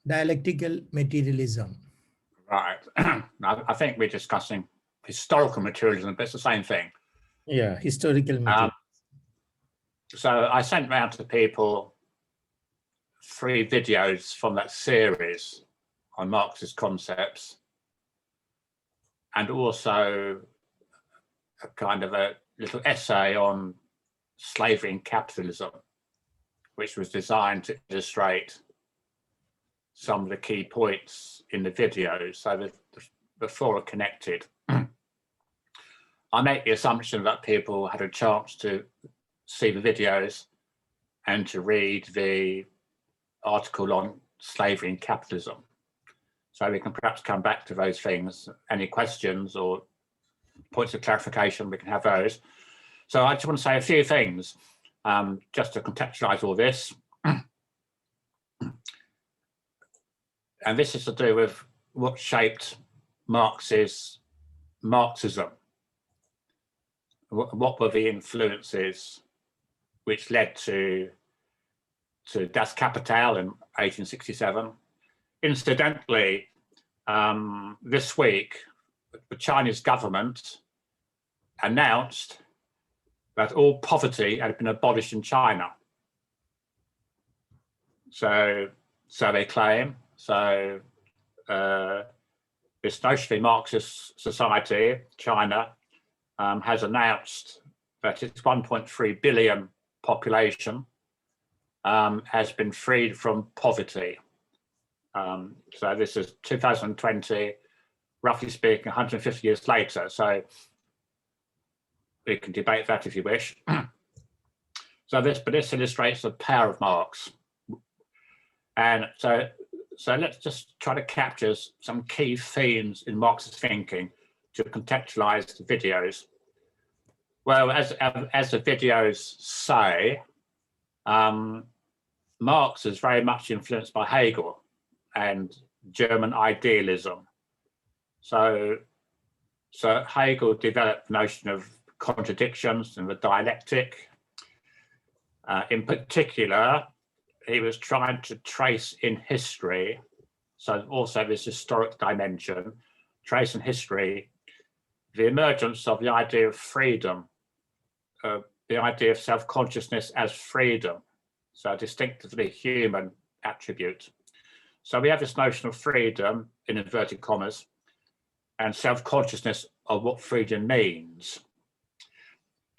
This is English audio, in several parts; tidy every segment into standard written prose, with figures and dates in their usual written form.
dialectical materialism. Right. I think we're discussing historical materialism, but it's the same thing. Yeah, historical material. So I sent round to people 3 videos from that series on Marxist concepts, and also a kind of a little essay on slavery and capitalism, which was designed to illustrate some of the key points in the videos, so the 4 are connected. I make the assumption that people had a chance to see the videos and to read the article on slavery and capitalism. So we can perhaps come back to those things. Any questions or points of clarification, we can have those. So I just want to say a few things just to contextualize all this. And this is to do with what shaped Marxism. What were the influences which led to Das Kapital in 1867? Incidentally, this week, the Chinese government announced that all poverty had been abolished in China. So they claim. So this notionally Marxist society, China, has announced that its 1.3 billion population has been freed from poverty. So this is 2020, roughly speaking, 150 years later. So we can debate that if you wish. But this illustrates the power of Marx. And so let's just try to capture some key themes in Marxist thinking to contextualize the videos. Well, as the videos say, Marx is very much influenced by Hegel and German idealism. So Hegel developed the notion of contradictions and the dialectic. In particular, he was trying to trace in history, so also this historic dimension, trace in history, the emergence of the idea of freedom, the idea of self-consciousness as freedom, so a distinctively human attribute. So we have this notion of freedom, in inverted commas, and self-consciousness of what freedom means.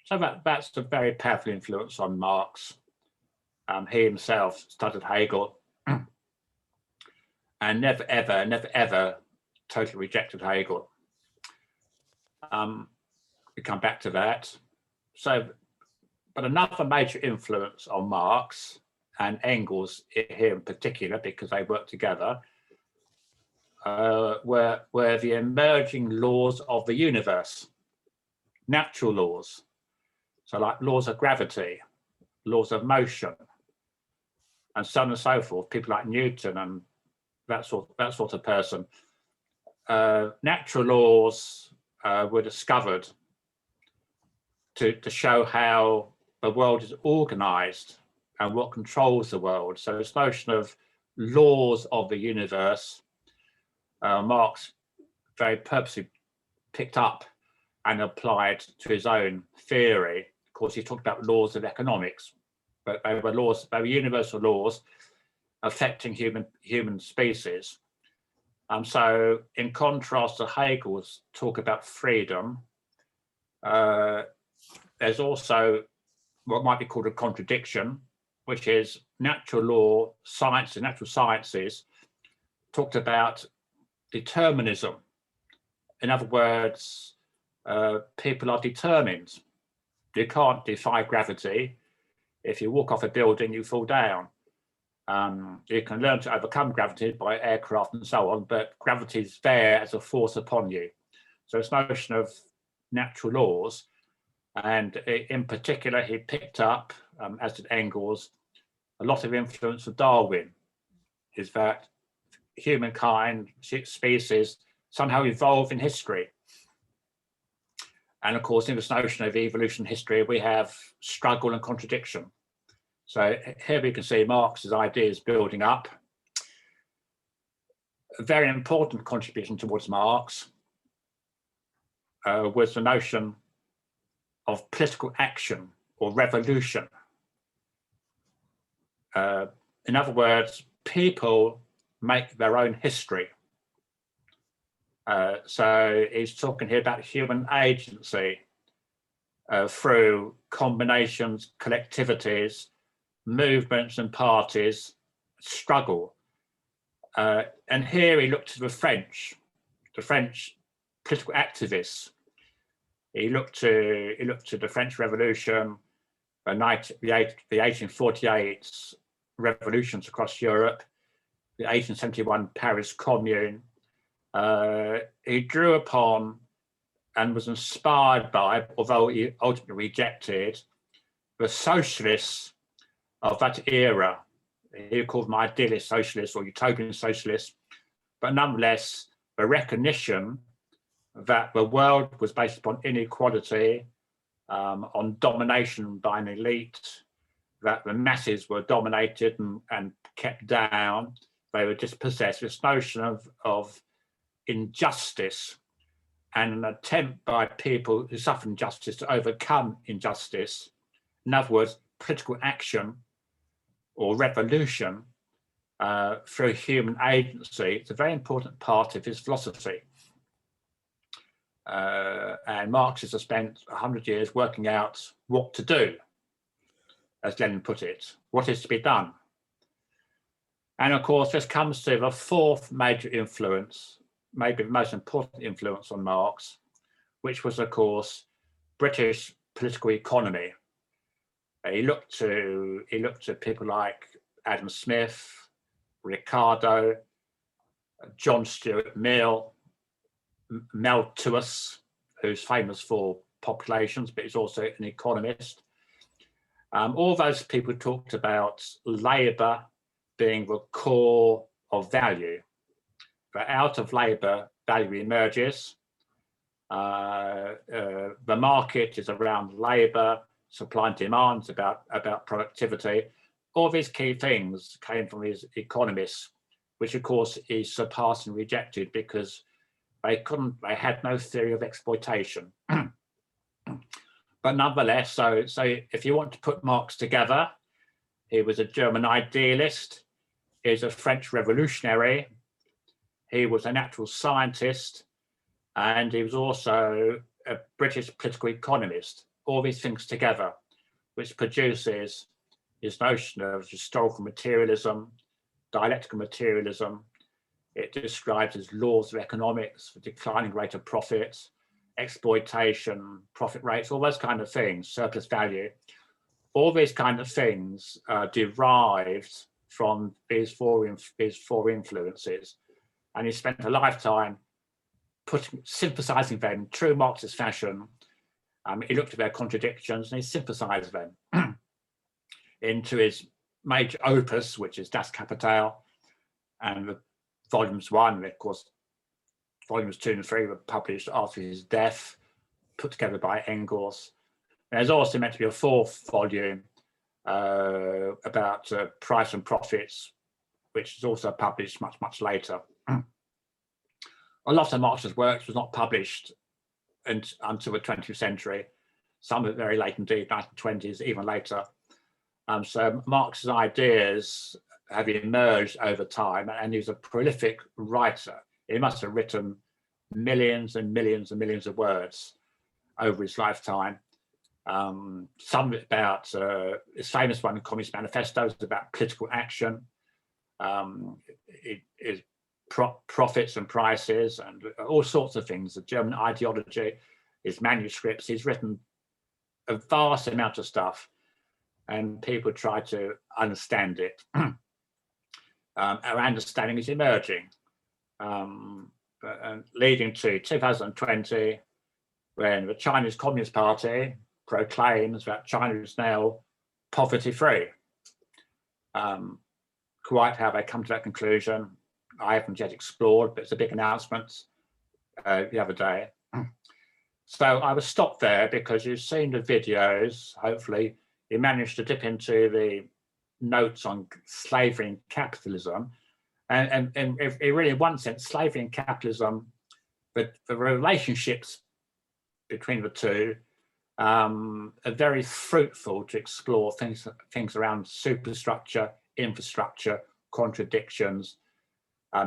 So that's a very powerful influence on Marx. He himself studied Hegel and never ever totally rejected Hegel. We come back to that. So, but another major influence on Marx and Engels here in particular, because they work together, were the emerging laws of the universe, natural laws. So like laws of gravity, laws of motion, and so on and so forth, people like Newton and that sort of person. Natural laws were discovered to show how the world is organized and what controls the world. So this notion of laws of the universe, Marx very purposely picked up and applied to his own theory. Of course, he talked about laws of economics, but they were universal laws affecting human species. So in contrast to Hegel's talk about freedom, there's also what might be called a contradiction, which is natural law, science, and natural sciences talked about determinism. In other words, people are determined. You can't defy gravity. If you walk off a building, you fall down. You can learn to overcome gravity by aircraft and so on, but gravity is there as a force upon you. So this notion of natural laws, and in particular, he picked up, as did Engels, a lot of influence of Darwin, is that humankind, species, somehow evolve in history. And of course, in this notion of evolution history, we have struggle and contradiction. So here we can see Marx's ideas building up. A very important contribution towards Marx was the notion of political action or revolution. In other words, people make their own history. So he's talking here about human agency through combinations, collectivities, movements and parties, struggle. And here he looked to the French political activists. He looked to the French Revolution, the 1848 revolutions across Europe, the 1871 Paris Commune. He drew upon and was inspired by, although he ultimately rejected, the socialists of that era. He called them idealist socialists or utopian socialists, but nonetheless, the recognition that the world was based upon inequality, on domination by an elite, that the masses were dominated and kept down. They were dispossessed. This notion of injustice and an attempt by people who suffer injustice to overcome injustice. In other words, political action or revolution through human agency. It's a very important part of his philosophy. And Marxists have spent 100 years working out what to do, as Lenin put it, what is to be done. And of course, this comes to the fourth major influence, maybe the most important influence on Marx, which was, of course, British political economy. He looked to people like Adam Smith, Ricardo, John Stuart Mill, Malthus, who's famous for populations, but he's also an economist. All those people talked about labour being the core of value. But out of labour, value emerges. The market is around labour, supply and demand, about productivity. All these key things came from his economists, which of course he surpassed and rejected because they had no theory of exploitation. But nonetheless, so if you want to put Marx together, he was a German idealist, he was a French revolutionary, he was a natural scientist, and he was also a British political economist. All these things together, which produces his notion of historical materialism, dialectical materialism. It describes his laws of economics, the declining rate of profits, exploitation, profit rates, all those kind of things, surplus value. All these kind of things derived from these four influences. And he spent a lifetime synthesizing them in true Marxist fashion. He looked at their contradictions and he synthesized them into his major opus, which is Das Kapital, and the volumes 1, and of course, volumes 2 and 3 were published after his death, put together by Engels. There's also meant to be a fourth volume about price and profits, which is also published much, much later. A lot of Marx's works was not published until the 20th century, some of it very late indeed, 1920s, even later. So Marx's ideas have emerged over time, and he's a prolific writer. He must have written millions and millions and millions of words over his lifetime. Some of it about his famous one, Communist Manifesto, is about political action. It is profits and prices and all sorts of things, the German ideology, his manuscripts. He's written a vast amount of stuff, and people try to understand it. Our understanding is emerging, leading to 2020, when the Chinese Communist Party proclaims that China is now poverty-free. Quite how they come to that conclusion, I haven't yet explored, but it's a big announcement the other day. So I was stopped there because you've seen the videos. Hopefully you managed to dip into the notes on slavery and capitalism, And really, in one sense, slavery and capitalism, but the relationships between the two are very fruitful to explore things around superstructure, infrastructure, contradictions,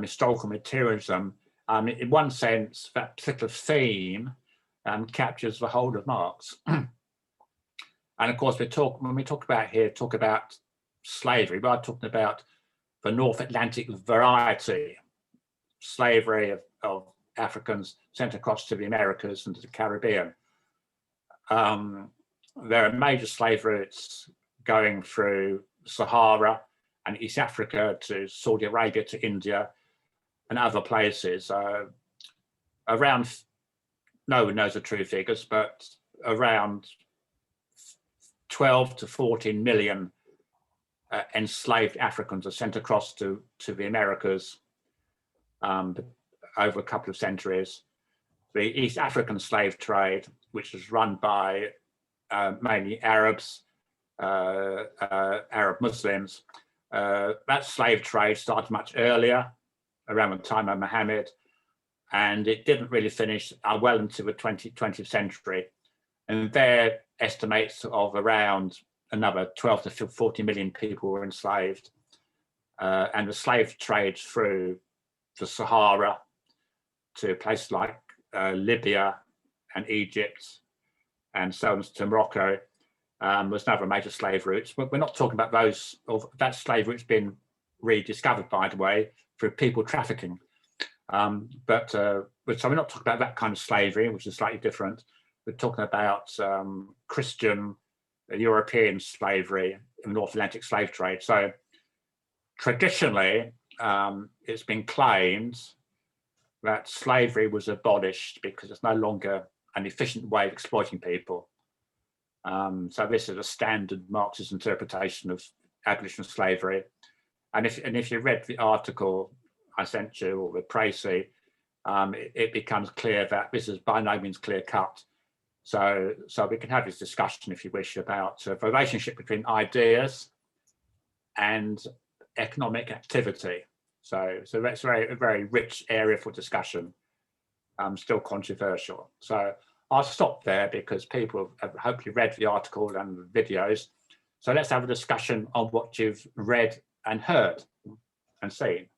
historical materialism. In one sense, that particular theme captures the whole of Marx. And of course, when we talk about slavery, we are talking about the North Atlantic variety, slavery of Africans sent across to the Americas and to the Caribbean. There are major slave routes going through Sahara and East Africa to Saudi Arabia, to India and other places. Around, no one knows the true figures, but around 12 to 14 million enslaved Africans are sent across to the Americas over a couple of centuries. The East African slave trade, which was run by mainly Arabs, Arab Muslims, that slave trade started much earlier, around the time of Muhammad, and it didn't really finish well into the 20th century. And their estimates of around another 12 to 40 million people were enslaved. And the slave trade through the Sahara to places like Libya and Egypt and so on to Morocco was another major slave route. But we're not talking about those, or that slave route's been rediscovered, by the way, through people trafficking. So we're not talking about that kind of slavery, which is slightly different. We're talking about Christian European slavery in the North Atlantic slave trade. So traditionally, it's been claimed that slavery was abolished because it's no longer an efficient way of exploiting people. So this is a standard Marxist interpretation of abolition of slavery. And if you read the article I sent you, or the précis, it becomes clear that this is by no means clear cut. So we can have this discussion, if you wish, about the relationship between ideas and economic activity. So that's a very rich area for discussion, still controversial. So I'll stop there because people have hopefully read the article and the videos. So let's have a discussion on what you've read and heard and seen.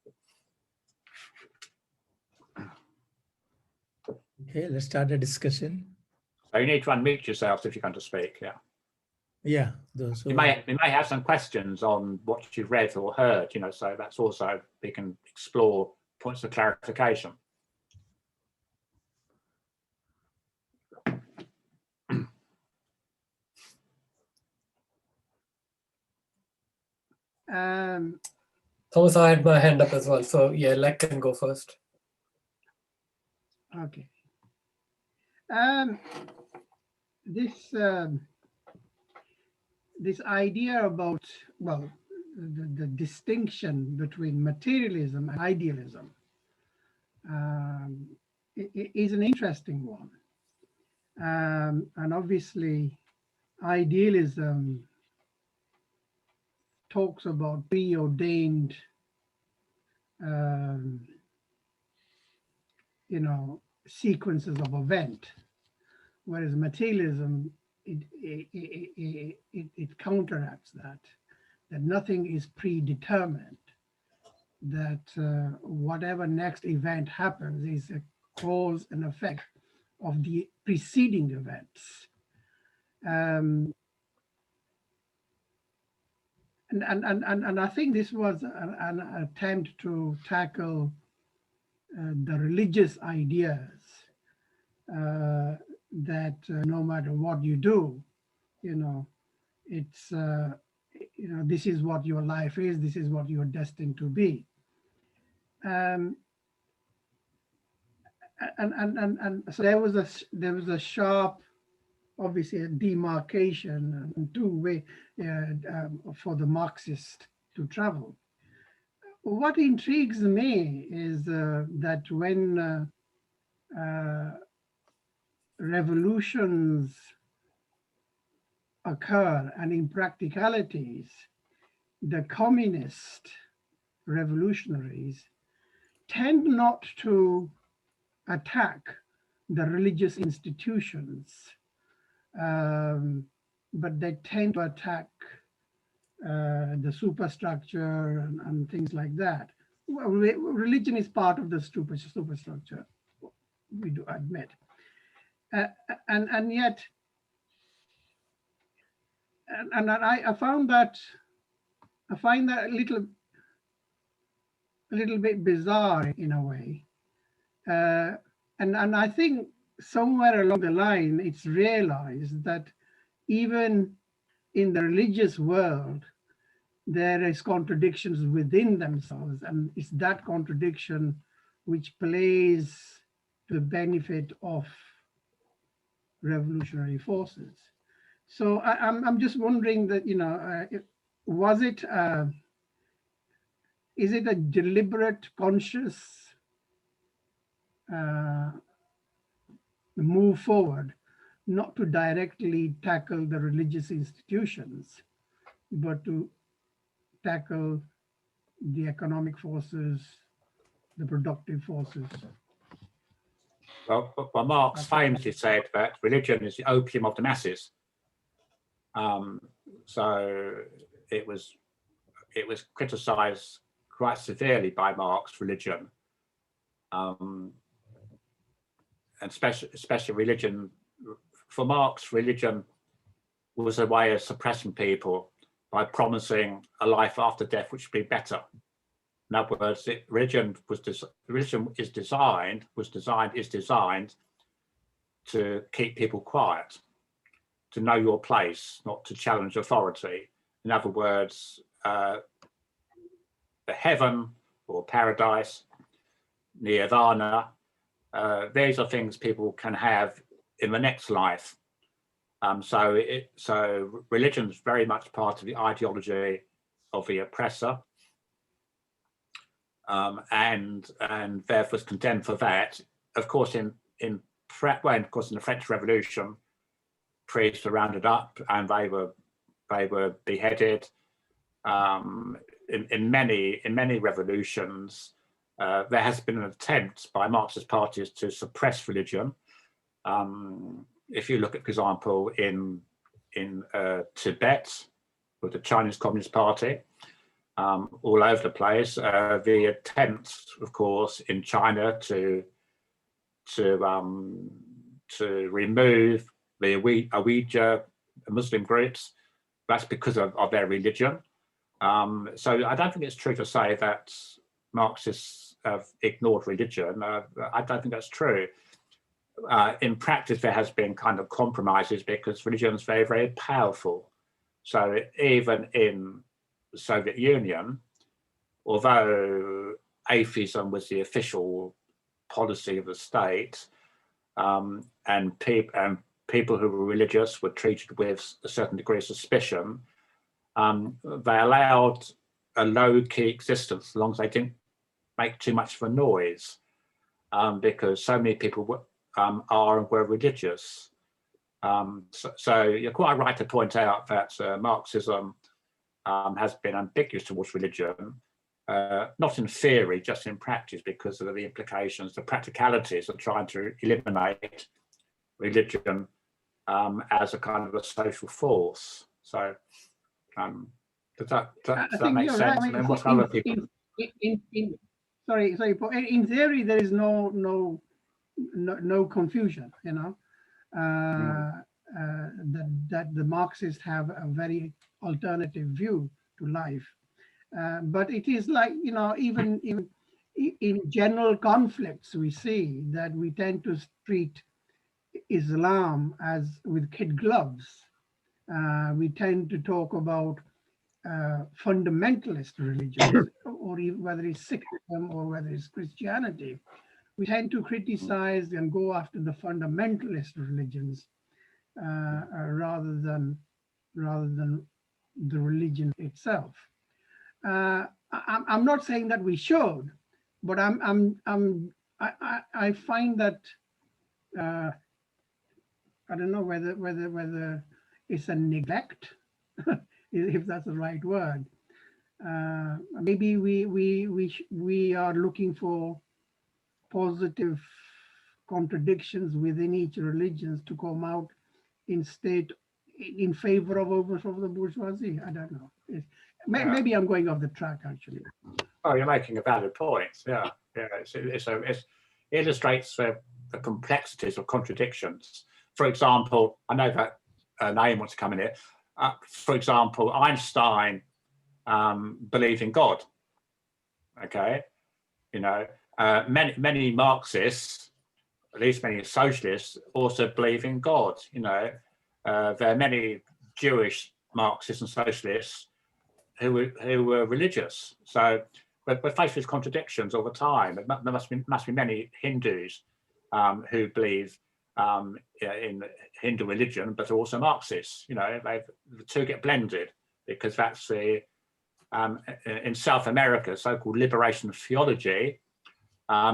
Okay, let's start a discussion. So you need to unmute yourselves if you're going to speak, yeah. Yeah, those who You may have some questions on what you've read or heard, so that's also, we can explore points of clarification. Thomas, I had my hand up as well. So yeah, Lek can go first. Okay. This idea about, well, the distinction between materialism and idealism is an interesting one. And obviously, idealism talks about preordained, sequences of event, whereas materialism, it counteracts that nothing is predetermined, that whatever next event happens is a cause and effect of the preceding events. And I think this was an attempt to tackle the religious ideas that no matter what you do, it's this is what your life is, this is what you're destined to be. And so there was a sharp, obviously, a demarcation and two-way for the Marxist to travel. What intrigues me is that when revolutions occur, and in practicalities, the communist revolutionaries tend not to attack the religious institutions, but they tend to attack the superstructure and things like that. Well, religion is part of the superstructure, we do admit. And yet, and I find that a little bit bizarre in a way. And I think somewhere along the line, it's realized that even in the religious world, there is contradictions within themselves, and it's that contradiction which plays to the benefit of revolutionary forces. So I'm just wondering that, was it is it a deliberate, conscious move forward, not to directly tackle the religious institutions, but to tackle the economic forces, the productive forces? Well, Marx famously said that religion is the opium of the masses. So it was criticised quite severely by Marx, religion, and especially religion. For Marx, religion was a way of suppressing people by promising a life after death which would be better. In other words, religion is designed to keep people quiet, to know your place, not to challenge authority. In other words, the heaven or paradise, nirvana, these are things people can have in the next life. So religion is very much part of the ideology of the oppressor, and therefore is condemned for that. Of course, in the French Revolution, priests were rounded up and they were beheaded. In many revolutions, there has been an attempt by Marxist parties to suppress religion. If you look at, for example, in Tibet with the Chinese Communist Party, all over the place, the attempt, of course, in China to remove the Uyghur Muslim groups, that's because of their religion. So I don't think it's true to say that Marxists have ignored religion. I don't think that's true. In practice, there has been kind of compromises because religion is very, very powerful. So even in the Soviet Union, although atheism was the official policy of the state, and people who were religious were treated with a certain degree of suspicion, they allowed a low-key existence as long as they didn't make too much of a noise, because so many people are and were religious. So you're quite right to point out that Marxism has been ambiguous towards religion, not in theory, just in practice, because of the implications, the practicalities of trying to eliminate religion as a kind of a social force. So does that make sense? Right. And then what other people? Sorry, Paul. In theory, there is no confusion, that the Marxists have a very alternative view to life. But it is like, even in general conflicts, we see that we tend to treat Islam as with kid gloves. We tend to talk about fundamentalist religions, or even whether it's Sikhism or whether it's Christianity. We tend to criticize and go after the fundamentalist religions rather than the religion itself. I'm not saying that we should, but I find that I don't know whether it's a neglect, if that's the right word, Maybe we are looking for positive contradictions within each religions to come out instead in favor of overthrow of the bourgeoisie. I don't know. Maybe I'm going off the track actually. Oh, you're making a valid point. Yeah, yeah. It illustrates the complexities of contradictions. For example, I know that Naeem wants to come in here. For example, Einstein believed in God. Okay, you know, many Marxists, at least many socialists, also believe in God. You know, there are many Jewish Marxists and socialists who were religious. So we're faced with contradictions all the time. There must be many Hindus who believe in Hindu religion, but also Marxists. You know, the two get blended because that's the in South America, so-called liberation theology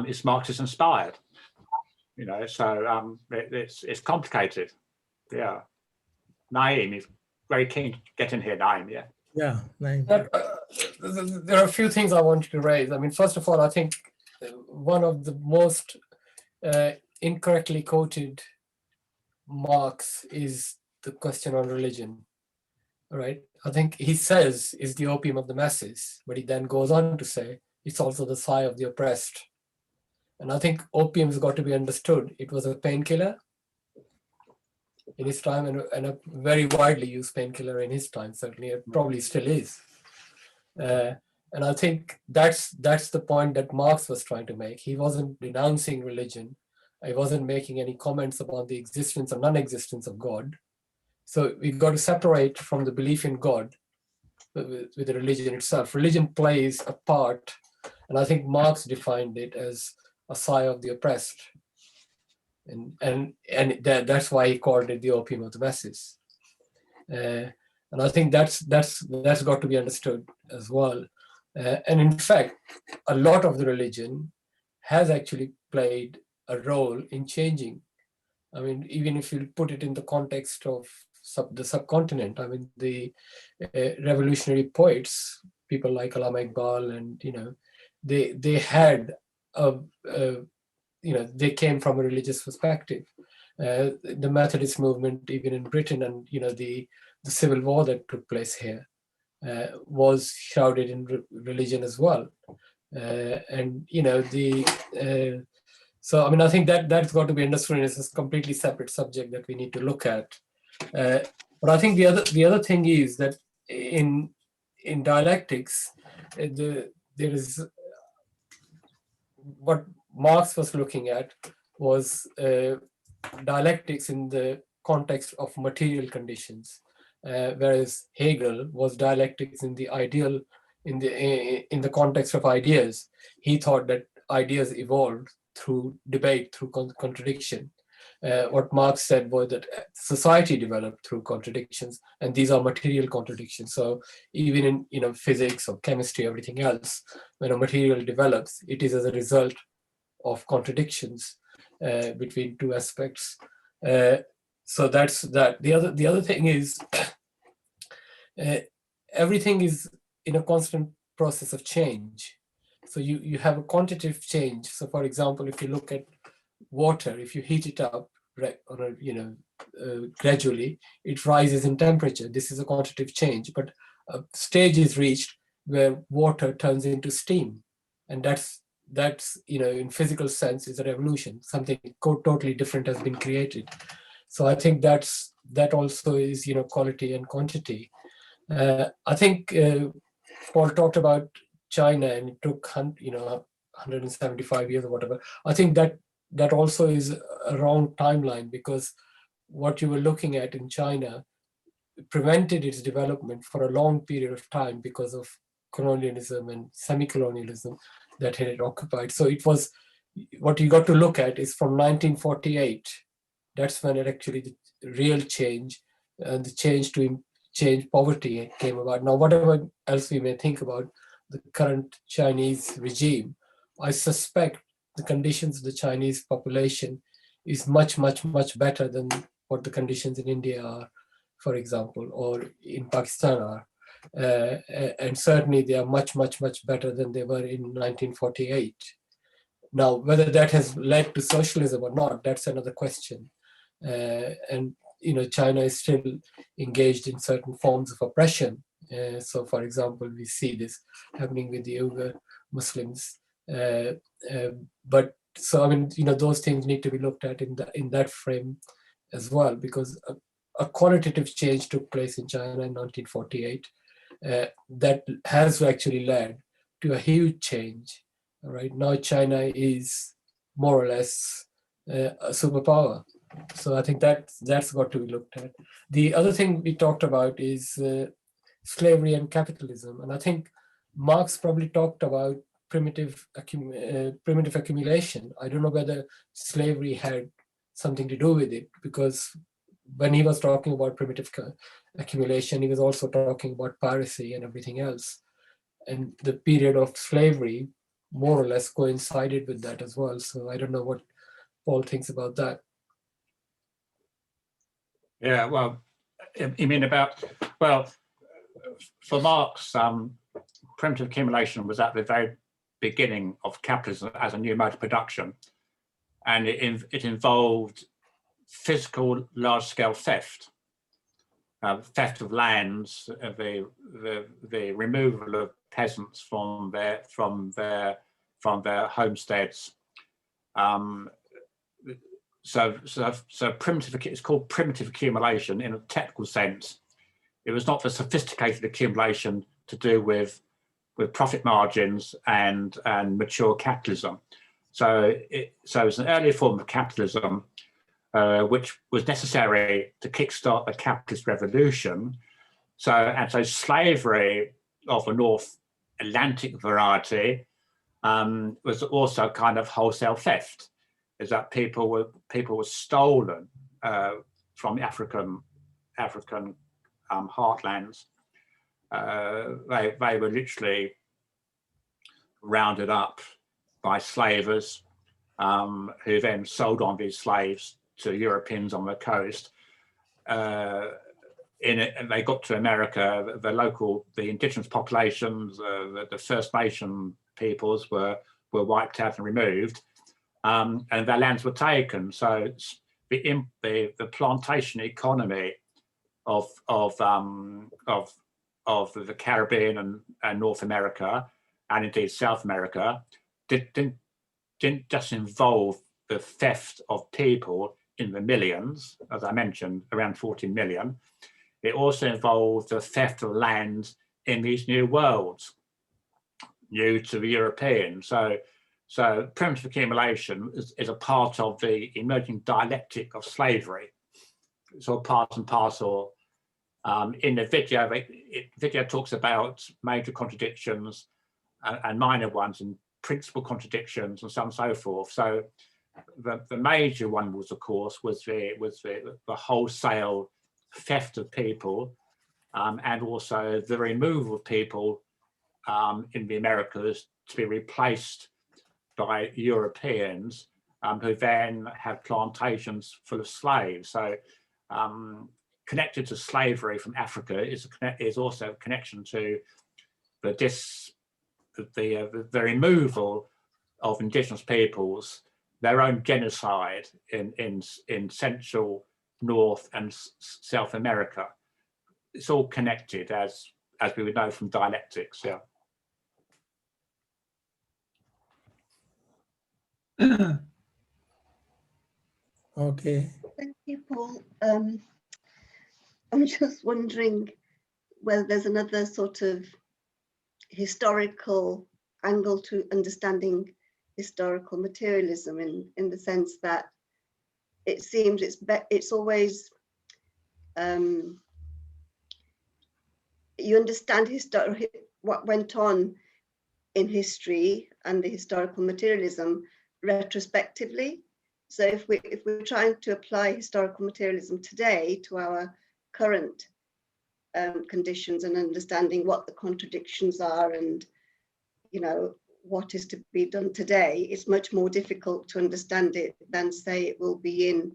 is Marxist inspired. You know, so it's complicated. Yeah, Naeem is very keen to get in here. Naeem, yeah. Yeah, nice. There are a few things I wanted to raise. I mean, first of all, I think one of the most incorrectly quoted Marx is the question on religion, right? I think he says is the opium of the masses, but he then goes on to say it's also the sigh of the oppressed. And I think opium's got to be understood. It was a painkiller in his time and a very widely used painkiller in his time, certainly. It probably still is. And I think that's the point that Marx was trying to make. He wasn't denouncing religion. He wasn't making any comments about the existence or non-existence of God. So we've got to separate from the belief in God with the religion itself. Religion plays a part, and I think Marx defined it as a sigh of the oppressed. And that's why he called it the opium of the masses. And I think that's got to be understood as well. And in fact, a lot of the religion has actually played a role in changing. I mean, even if you put it in the context of the subcontinent, I mean, the revolutionary poets, people like Allama Iqbal, and they had they came from a religious perspective. The Methodist movement, even in Britain, and the civil war that took place here was shrouded in religion as well. So I mean, I think that's got to be understood as a completely separate subject that we need to look at. But I think the other thing is that in dialectics, there is what Marx was looking at was dialectics in the context of material conditions, whereas Hegel was dialectics in the ideal, in the context of ideas. He thought that ideas evolved through debate, through contradiction. What Marx said was that society developed through contradictions, and these are material contradictions. So even in physics or chemistry, everything else, when a material develops, it is as a result of contradictions between two aspects. So that's that. The other thing is everything is in a constant process of change. So you have a quantitative change. So for example, if you look at water, if you heat it up gradually, it rises in temperature. This is a quantitative change, but a stage is reached where water turns into steam, and that's in physical sense is a revolution. Something totally different has been created. So I think that also is quality and quantity. I think Paul talked about China, and it took 175 years or whatever. I think that also is a wrong timeline, because what you were looking at in China prevented its development for a long period of time because of colonialism and semi-colonialism that had occupied. So it was, what you got to look at is from 1948. That's when it actually, the real change and the change to change poverty came about. Now, whatever else we may think about the current Chinese regime, I suspect the conditions of the Chinese population is much, much, much better than what the conditions in India are, for example, or in Pakistan are. And certainly they are much, much, much better than they were in 1948. Now, whether that has led to socialism or not, that's another question. And China is still engaged in certain forms of oppression. So, for example, we see this happening with the Uyghur Muslims. But so, I mean, those things need to be looked at in that frame as well, because a qualitative change took place in China in 1948 that has actually led to a huge change. Right now, China is more or less a superpower. So I think that's got to be looked at. The other thing we talked about is slavery and capitalism, and I think Marx probably talked about primitive accumulation. I don't know whether slavery had something to do with it, because when he was talking about primitive accumulation, he was also talking about piracy and everything else. And the period of slavery more or less coincided with that as well. So I don't know what Paul thinks about that. Yeah, well, you mean about, well, for Marx, primitive accumulation was at the very beginning of capitalism as a new mode of production. And it involved physical large-scale theft, theft of lands, the removal of peasants from their homesteads. So primitive, it's called primitive accumulation in a technical sense. It was not the sophisticated accumulation to do with profit margins and mature capitalism. So it's an earlier form of capitalism, which was necessary to kickstart the capitalist revolution. So slavery of a North Atlantic variety was also kind of wholesale theft. Is that people were stolen from African heartlands. They were literally rounded up by slavers, who then sold on these slaves to Europeans on the coast. They got to America, the indigenous populations, the First Nation peoples were wiped out and removed, and their lands were taken. So the plantation economy of the Caribbean and North America, and indeed South America, didn't just involve the theft of people in the millions, as I mentioned, around 14 million. It also involved the theft of land in these new worlds, new to the Europeans. So primitive accumulation is a part of the emerging dialectic of slavery. It's all part and parcel. In the video talks about major contradictions and minor ones, and principal contradictions, and so on and so forth. So the major one was, of course, the wholesale theft of people, and also the removal of people in the Americas to be replaced by Europeans, who then had plantations full of slaves. So connected to slavery from Africa is also a connection to the removal of indigenous peoples, their own genocide in Central, North and South America. It's all connected, as we would know from dialectics. Yeah. Okay. Thank you, Paul. I'm just wondering whether there's another sort of historical angle to understanding historical materialism, in the sense that it seems it's always you understand what went on in history and the historical materialism retrospectively. So if we're trying to apply historical materialism today to our current conditions and understanding what the contradictions are and what is to be done today, it's much more difficult to understand it than, say, it will be in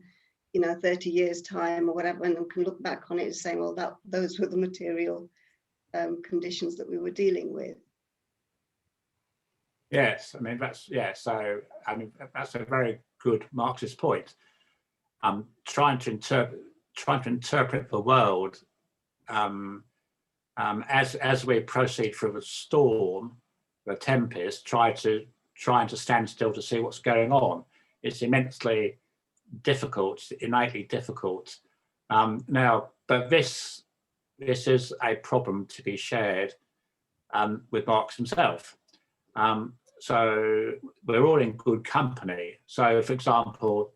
30 years time or whatever, and we can look back on it and say, well, those were the material conditions that we were dealing with. Yes, I mean so I mean that's a very good Marxist point. Trying to interpret the world as we proceed through the storm, the tempest, trying to stand still to see what's going on. It's immensely difficult, innately difficult. Now, but this is a problem to be shared with Marx himself. So we're all in good company. So, for example,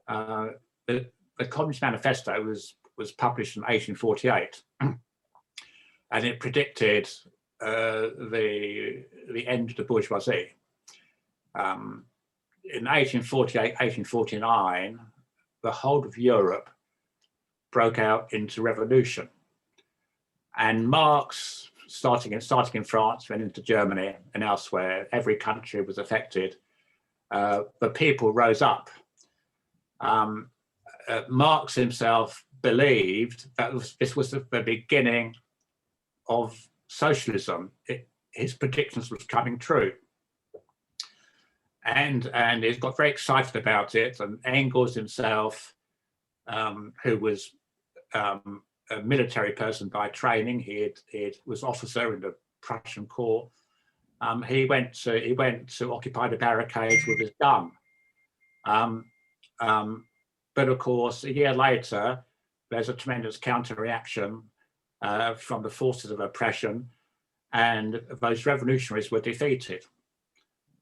the Communist Manifesto was published in 1848, and it predicted the end of the bourgeoisie. In 1848, 1849, the whole of Europe broke out into revolution, and Marx, starting in France, went into Germany and elsewhere. Every country was affected. The people rose up. Marx himself believed that this was the beginning of socialism. His predictions was coming true, and he got very excited about it. And Engels himself, who was a military person by training, he was officer in the Prussian Corps. He went to occupy the barricades with his gun. But of course, a year later, there's a tremendous counter-reaction from the forces of oppression, and those revolutionaries were defeated,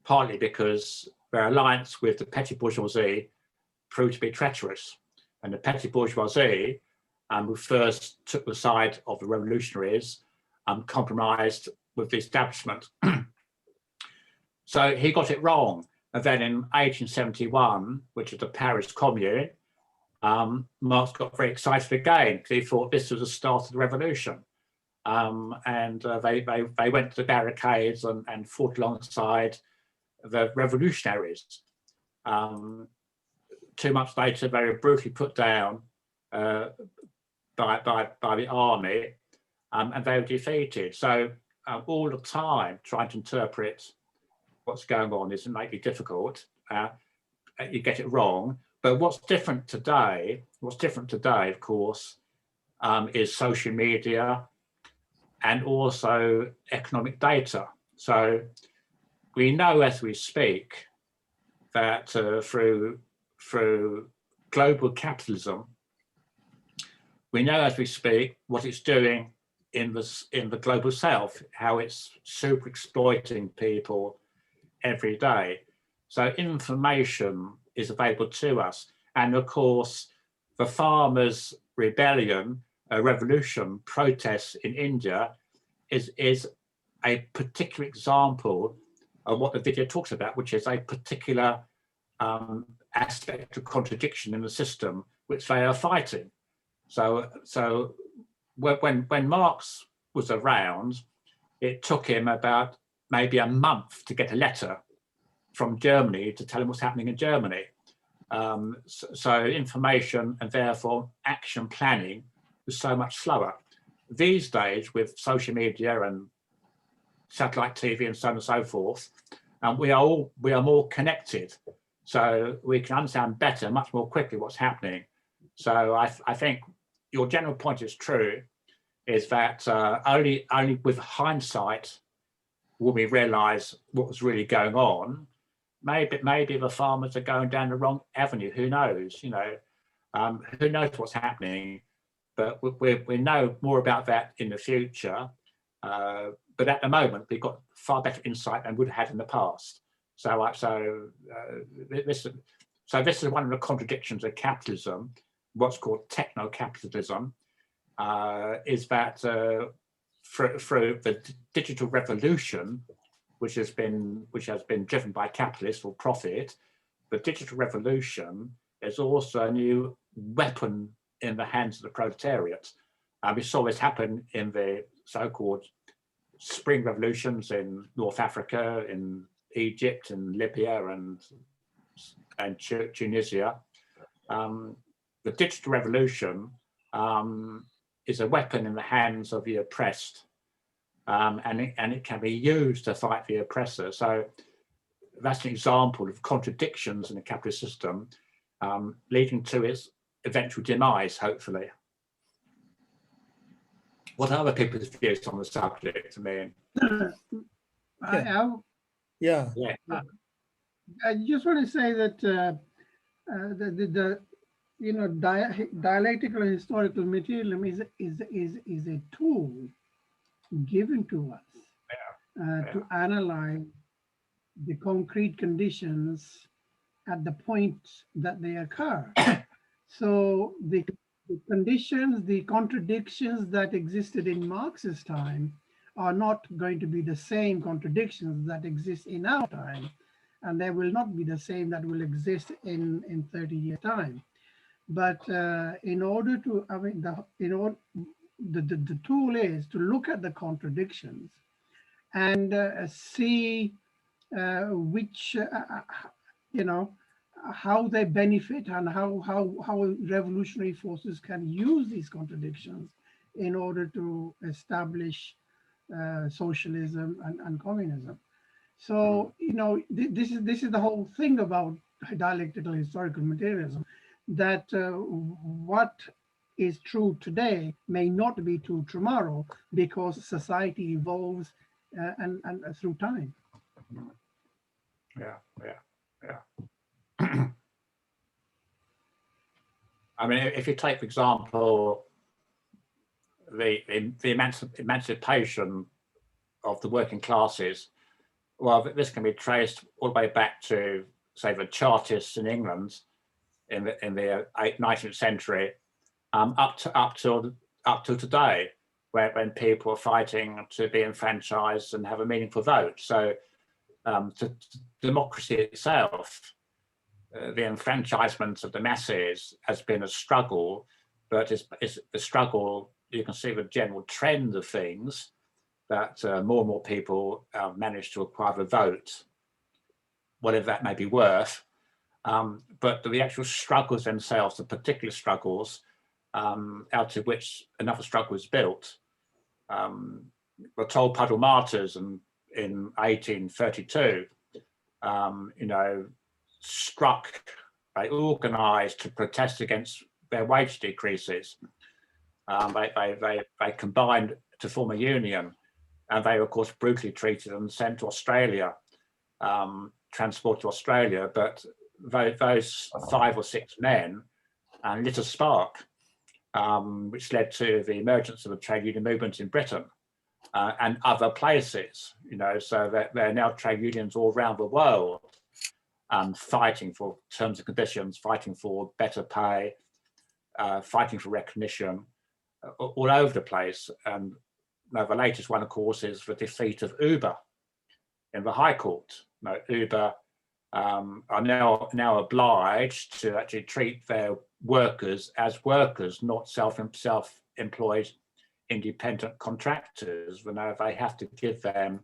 partly because their alliance with the petty bourgeoisie proved to be treacherous. And the petty bourgeoisie, who first took the side of the revolutionaries, compromised with the establishment. So he got it wrong. And then in 1871, which is the Paris Commune, Marx got very excited again because he thought this was the start of the revolution. And they went to the barricades and fought alongside the revolutionaries. 2 months later, they were brutally put down by the army, and they were defeated. So all the time, trying to interpret what's going on is innately difficult. You get it wrong. But what's different today, of course, is social media and also economic data. So we know as we speak that through global capitalism, we know as we speak what it's doing in the global south, how it's super exploiting people every day. So information is available to us. And of course, the farmers' rebellion, revolution, protests in India is a particular example of what the video talks about, which is a particular aspect of contradiction in the system which they are fighting. So when Marx was around, it took him about maybe a month to get a letter from Germany to tell him what's happening in Germany. So information and therefore action planning was so much slower. These days, with social media and satellite TV and so on and so forth, we are more connected, so we can understand better, much more quickly what's happening. So I think your general point is true, is that only with hindsight will we realise what was really going on. Maybe the farmers are going down the wrong avenue. Who knows? You know, who knows what's happening? But we know more about that in the future. But at the moment, we've got far better insight than we'd had in the past. So this is one of the contradictions of capitalism, what's called techno-capitalism, is that through the digital revolution, which has been driven by capitalists for profit, the digital revolution is also a new weapon in the hands of the proletariat. We saw this happen in the so-called spring revolutions in North Africa, in Egypt, in Libya, and Tunisia. The digital revolution is a weapon in the hands of the oppressed and it can be used to fight the oppressor. So that's an example of contradictions in the capitalist system, leading to its eventual demise, hopefully. What are other people's views on the subject? I mean, Yeah. yeah, I just want to say that dialectical and historical materialism is a tool given to us to analyze the concrete conditions at the point that they occur. So the conditions, the contradictions that existed in Marx's time are not going to be the same contradictions that exist in our time, and they will not be the same that will exist in 30 years' time. But in order to, I mean, the tool is to look at the contradictions and see which, how they benefit and how revolutionary forces can use these contradictions in order to establish socialism and communism. So, this is the whole thing about dialectical historical materialism, that what is true today may not be true tomorrow because society evolves and through time. yeah. I mean, if you take, for example, the emancipation of the working classes, well, this can be traced all the way back to, say, the Chartists in England in the 19th century, up to today, when people are fighting to be enfranchised and have a meaningful vote. So, to democracy itself, the enfranchisement of the masses has been a struggle, but it's a struggle. You can see the general trend of things, that more and more people manage to acquire the vote, whatever that may be worth. But the actual struggles themselves, the particular struggles out of which another struggle is built, were toll puddle martyrs in 1832, they organised to protest against their wage decreases. They combined to form a union, and they were, of course, brutally treated and sent to Australia, transported to Australia. But those 5 or 6 men lit a spark, which led to the emergence of the trade union movement in Britain and other places. So that there are now trade unions all around the world, fighting for terms and conditions, fighting for better pay, fighting for recognition, all over the place. And the latest one, of course, is the defeat of Uber in the High Court. Uber are now obliged to actually treat their workers as workers, not self-employed independent contractors. They have to give them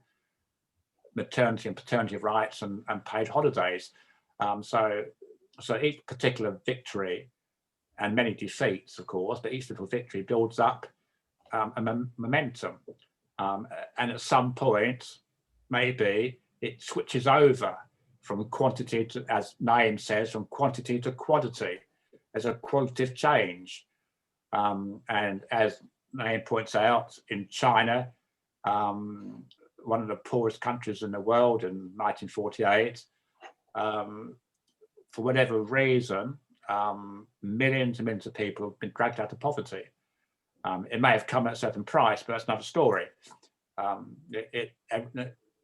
maternity and paternity rights and paid holidays. So each particular victory, and many defeats, of course, but each little victory builds up a momentum. And at some point, maybe it switches over from quantity to, as Naim says, from quantity to quality. There's a qualitative change. And as Naim points out, in China, one of the poorest countries in the world in 1948, for whatever reason, millions and millions of people have been dragged out of poverty. It may have come at a certain price, but that's another story.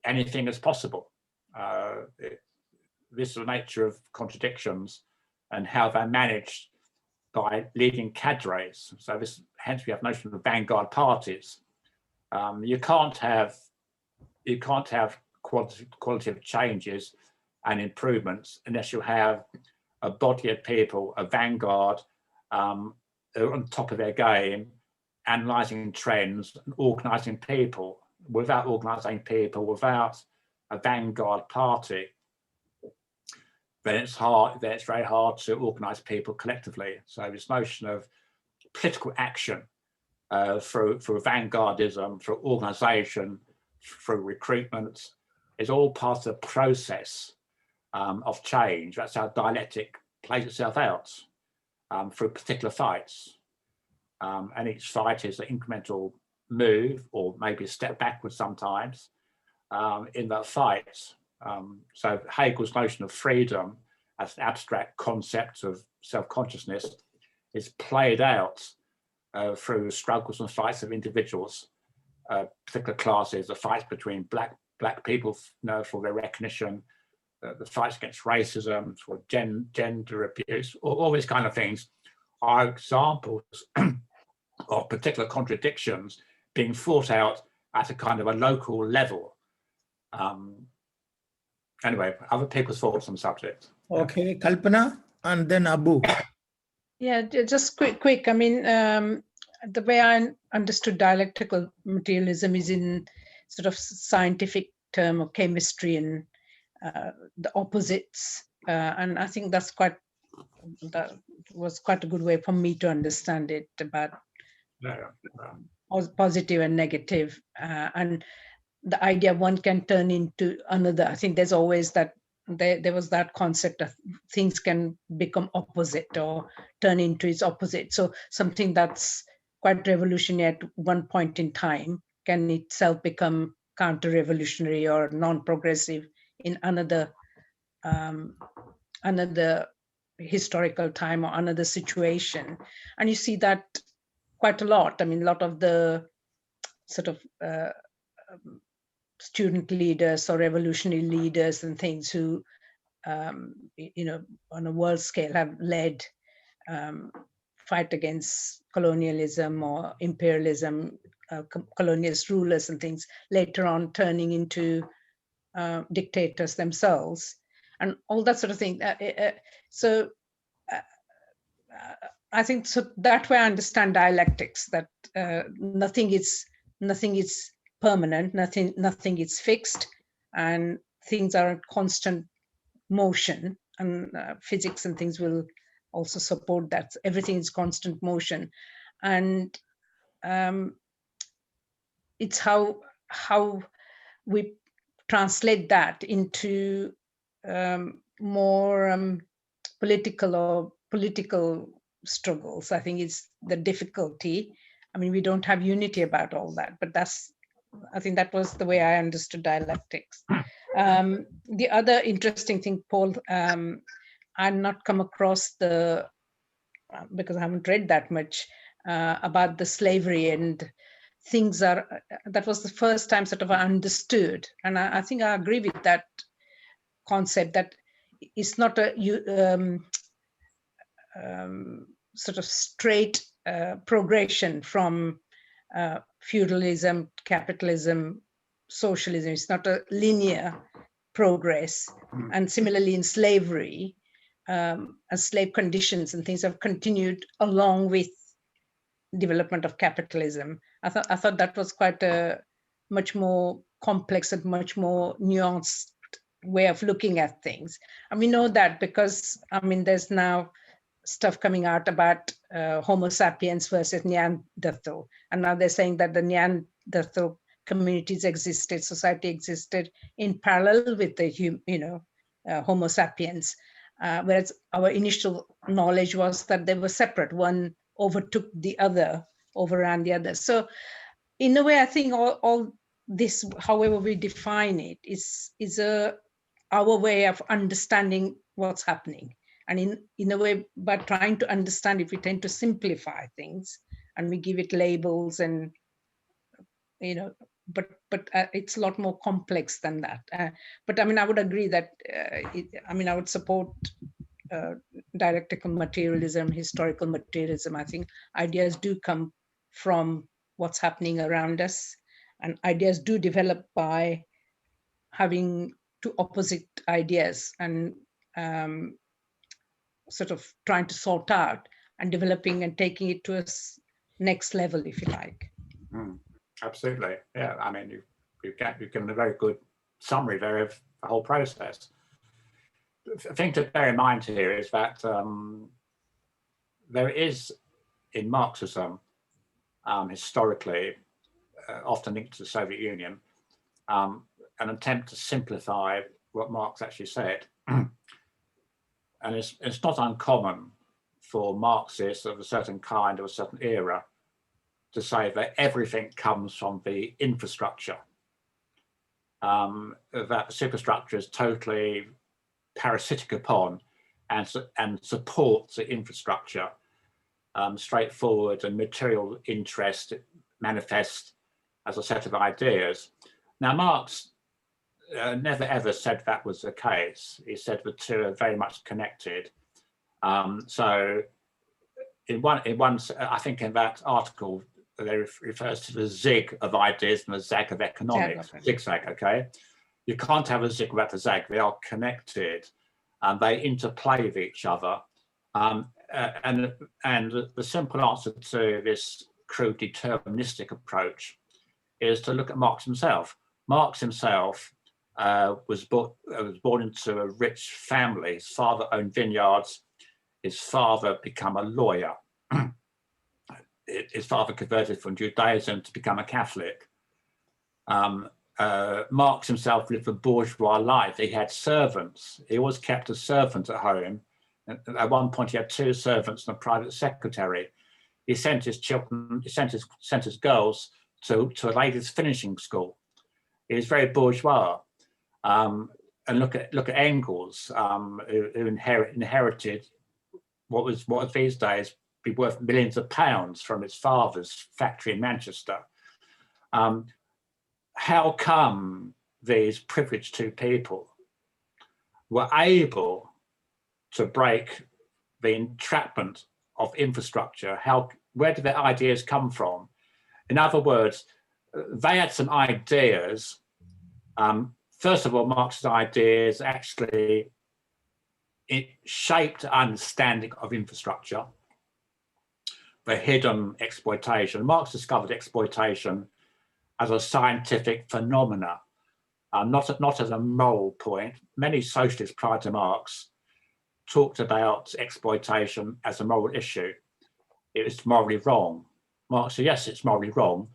Anything is possible. This is the nature of contradictions and how they're managed by leading cadres. So hence we have notion of vanguard parties. You can't have qualitative changes and improvements unless you have a body of people, a vanguard, on top of their game, analysing trends and organising people. Without organising people, without a vanguard party, then it's very hard to organise people collectively. So this notion of political action through vanguardism, through organization, through recruitment, is all part of the process of change. That's how dialectic plays itself out through particular fights. And each fight is an incremental move, or maybe a step backwards sometimes, in that fight. So Hegel's notion of freedom as an abstract concept of self-consciousness is played out through struggles and fights of individuals, particular classes, the fights between black people, for their recognition, the fights against racism, for gender abuse, all these kind of things are examples of particular contradictions being fought out at a kind of a local level. Anyway, other people's thoughts on the subject. Okay, Kalpana and then Abu. Yeah, just quick. I mean, the way I understood dialectical materialism is in sort of scientific term of chemistry and the opposites. And I think that was quite a good way for me to understand it, about positive and negative, and the idea one can turn into another. I think there's always that, there was that concept of things can become opposite or turn into its opposite. So something that's quite revolutionary at one point in time can itself become counter-revolutionary or non-progressive in another historical time or another situation. And you see that quite a lot. I mean, a lot of the sort of student leaders or revolutionary leaders and things who, you know, on a world scale have led fight against colonialism or imperialism, colonialist rulers and things, later on turning into dictators themselves and all that sort of thing. So I think so that way I understand dialectics, that nothing is permanent, nothing is fixed, and things are in constant motion, and physics and things will also support that. Everything is constant motion, and it's how we translate that into more political struggles. I think it's the difficulty. I mean, we don't have unity about all that, but I think that was the way I understood dialectics. The other interesting thing, Paul, I've not come across because I haven't read that much about the slavery and things that was the first time sort of I understood. And I think I agree with that concept, that it's not a sort of straight progression from feudalism, capitalism, socialism. It's not a linear progress. And similarly in slavery, as slave conditions and things have continued along with development of capitalism. I thought that was quite a much more complex and much more nuanced way of looking at things. And we know that because, I mean, there's now stuff coming out about Homo sapiens versus Neanderthal. And now they're saying that the Neanderthal communities existed, society existed in parallel with the Homo sapiens. Whereas our initial knowledge was that they were separate. One overtook the other, overran the other. So in a way, I think all this, however we define it, is our way of understanding what's happening. And in a way, by trying to understand it, we tend to simplify things and we give it labels and, but it's a lot more complex than that. But I mean, I would agree that, I would support dialectical materialism, historical materialism. I think ideas do come from what's happening around us, and ideas do develop by having two opposite ideas and sort of trying to sort out and developing and taking it to a next level, if you like. Absolutely, yeah. I mean, you've given a very good summary there of the whole process. The thing to bear in mind here is that there is in Marxism historically, often linked to the Soviet Union, an attempt to simplify what Marx actually said. And it's not uncommon for Marxists of a certain kind, of a certain era, to say that everything comes from the infrastructure, that the superstructure is totally parasitic upon and supports the infrastructure. Straightforward and material interest manifest as a set of ideas. Now, Marx never ever said that was the case. He said the two are very much connected. So in one, I think in that article, they refers to the zig of ideas and the zag of economics, zigzag, okay? You can't have a zig without a zag. They are connected and they interplay with each other. And the simple answer to this crude deterministic approach is to look at Marx himself. Marx himself was born into a rich family. His father owned vineyards. His father became a lawyer. His father converted from Judaism to become a Catholic. Marx himself lived a bourgeois life. He had servants. He always kept a servant at home. At one point, he had 2 servants and a private secretary. He sent his children, sent his girls to a ladies' finishing school. He was very bourgeois. And look at Engels, who inherited what was these days be worth millions of pounds from his father's factory in Manchester. How come these privileged 2 people were able to break the entrapment of infrastructure? Where did their ideas come from? In other words, they had some ideas. First of all, Marx's ideas actually shaped understanding of infrastructure, the hidden exploitation. Marx discovered exploitation as a scientific phenomena, not as a moral point. Many socialists prior to Marx talked about exploitation as a moral issue. It was morally wrong. Marx said, yes, it's morally wrong,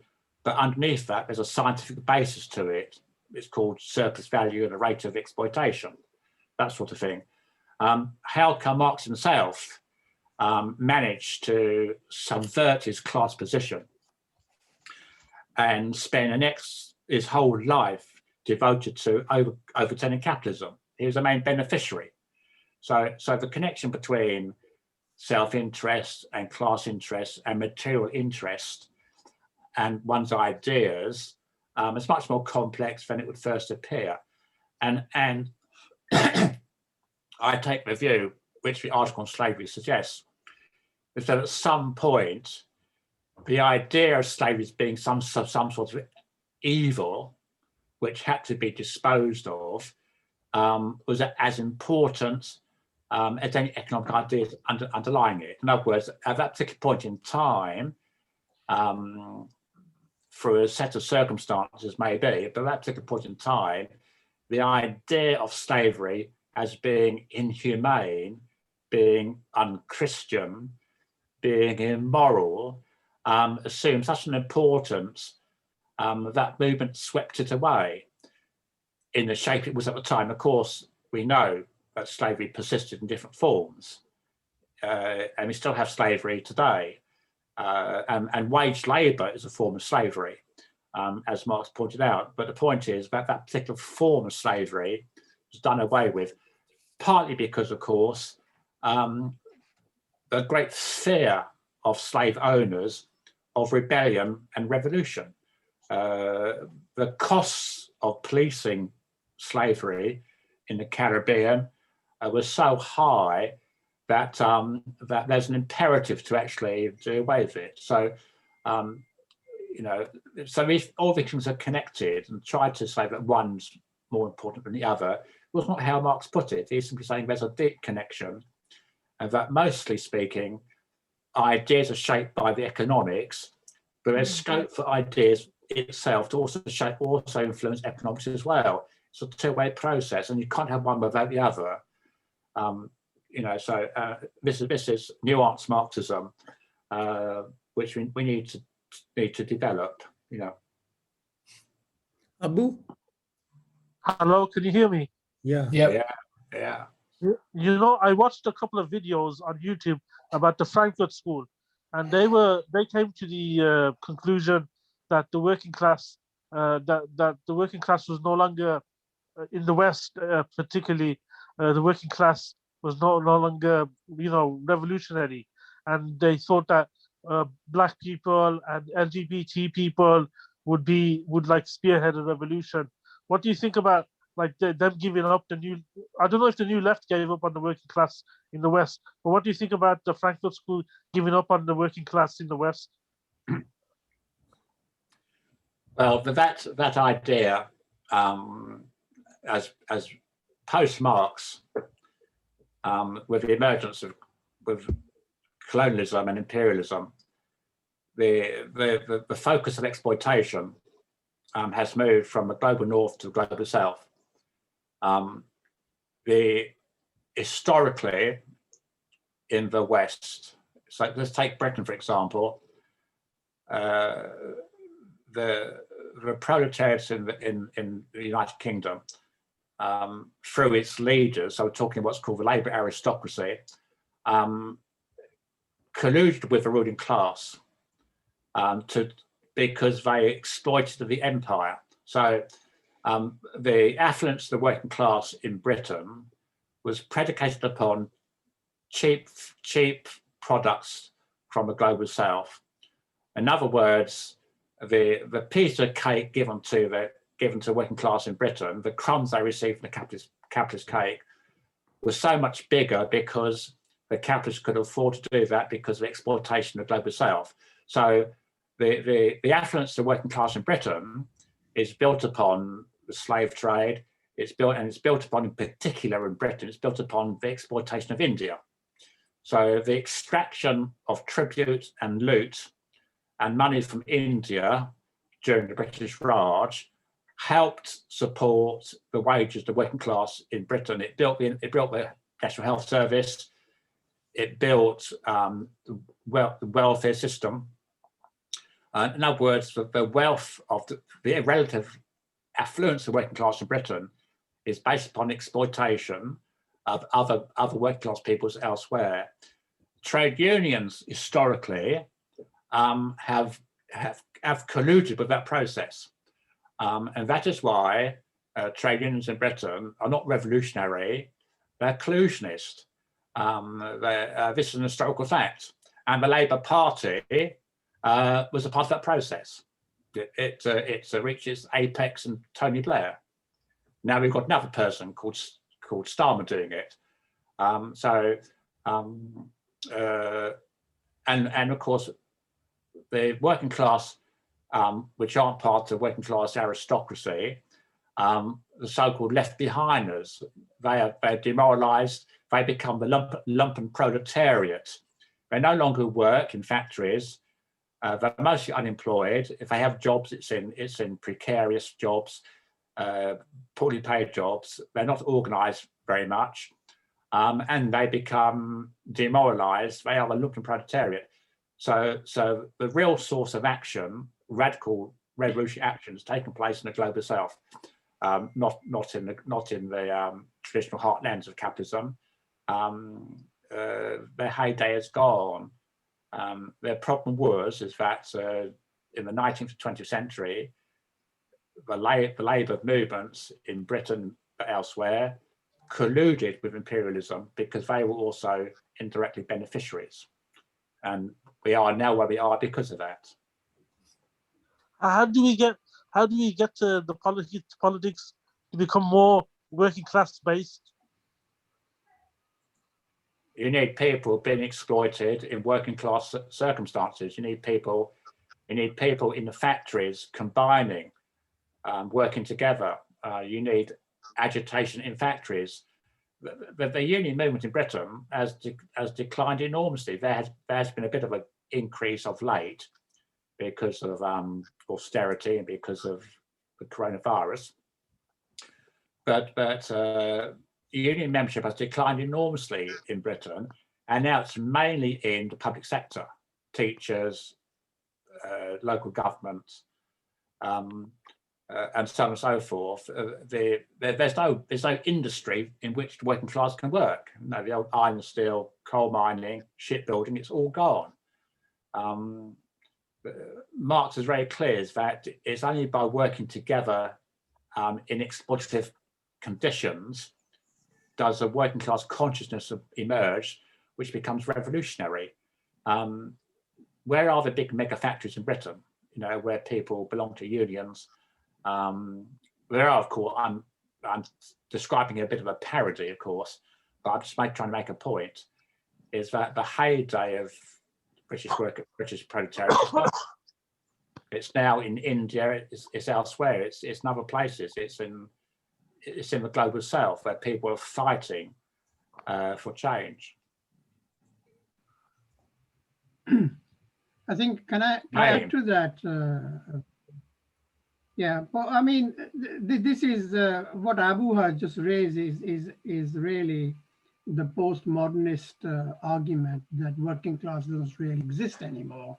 but underneath that, there's a scientific basis to it. It's called surplus value and the rate of exploitation, that sort of thing. How come Marx himself managed to subvert his class position and spend his whole life devoted to overturning capitalism? He was the main beneficiary. So the connection between self-interest and class interest and material interest and one's ideas is much more complex than it would first appear. And I take the view, which the article on slavery suggests, is that at some point, the idea of slavery as being some sort of evil, which had to be disposed of, was as important as any economic ideas underlying it. In other words, at that particular point in time, through a set of circumstances maybe, but at that particular point in time, the idea of slavery as being inhumane, being unchristian, being immoral, assumed such an importance that movement swept it away in the shape it was at the time. Of course, we know that slavery persisted in different forms, and we still have slavery today. And wage labour is a form of slavery, as Marx pointed out. But the point is that that particular form of slavery was done away with, partly because, of course, the great fear of slave owners of rebellion and revolution. The costs of policing slavery in the Caribbean was so high that that there's an imperative to actually do away with it. So, so if all these things are connected, and try to say that one's more important than the other was not how Marx put it. He's simply saying there's a deep connection, and that mostly speaking, ideas are shaped by the economics, but there's scope for ideas itself to also influence economics as well. It's a two-way process, and you can't have one without the other. So this is nuanced Marxism, which we need to to develop. You know. Abu? Hello, can you hear me? Yeah. Yeah. Yeah. You know, I watched a couple of videos on YouTube about the Frankfurt School, and they came to the conclusion that the working class that the working class was no longer in the West, particularly the working class was no longer, you know, revolutionary, and they thought that black people and LGBT people would like spearhead a revolution. What do you think about like them giving up the new? I don't know if the new left gave up on the working class in the West, but what do you think about the Frankfurt School giving up on the working class in the West? Well, that idea, as post Marx, with the emergence of colonialism and imperialism, the focus of exploitation has moved from the global north to the global south. Historically, in the West, so let's take Britain for example. The proletariat in the United Kingdom, through its leaders, so we're talking what's called the Labour aristocracy, colluded with the ruling class because they exploited the empire. So the affluence of the working class in Britain was predicated upon cheap products from the global south. In other words, the piece of cake given to the working class in Britain, the crumbs they received from the capitalist cake, was so much bigger because the capitalists could afford to do that because of the exploitation of the global south. So the affluence of the working class in Britain is built upon the slave trade. It's built upon, in particular in Britain, it's built upon the exploitation of India. So the extraction of tribute and loot and money from India during the British Raj helped support the wages of the working class in Britain. It built the National Health Service. It built the welfare system. In other words, the wealth of the relative affluence of the working class in Britain is based upon exploitation of other working class peoples elsewhere. Trade unions historically have colluded with that process, and that is why trade unions in Britain are not revolutionary; they're collusionist. This is an historical fact, and the Labour Party was a part of that process. It reached its apex in Tony Blair. Now we've got another person called Starmer doing it. And of course, the working class, which aren't part of the working class aristocracy, the so-called left behinders, they're demoralised. They become the lumpen proletariat. They no longer work in factories. They're mostly unemployed. If they have jobs, it's in precarious jobs, poorly paid jobs. They're not organised very much, and they become demoralised. They are the lumpen proletariat. So the real source of action, radical revolutionary action, has taken place in the global south, not in the traditional heartlands of capitalism. Their heyday is gone. Their problem is that in the 19th and 20th century, the labour movements in Britain but elsewhere colluded with imperialism because they were also indirectly beneficiaries. And we are now where we are because of that. How do we get to the politics to become more working class based? You need people being exploited in working class circumstances. You need people in the factories combining, working together. You need agitation in factories. The union movement in Britain has declined enormously. There has been a bit of an increase of late because of austerity and because of the coronavirus. But union membership has declined enormously in Britain, and now it's mainly in the public sector: teachers, local governments, and so on and so forth. There's no industry in which the working class can work. You know, the old iron, steel, coal mining, shipbuilding, it's all gone. Marx is very clear that it's only by working together in exploitative conditions does a working class consciousness emerge, which becomes revolutionary. Where are the big mega factories in Britain? You know, where people belong to unions. There are, of course, I'm describing a bit of a parody, of course, but I'm just trying to make a point, is that the heyday of British proletariat, it's now in India, it's elsewhere, it's in other places, it's in the global south, where people are fighting for change. I think, can I add to that? Yeah, well, I mean, this is what Abu has just raised is really the postmodernist argument that working class doesn't really exist anymore.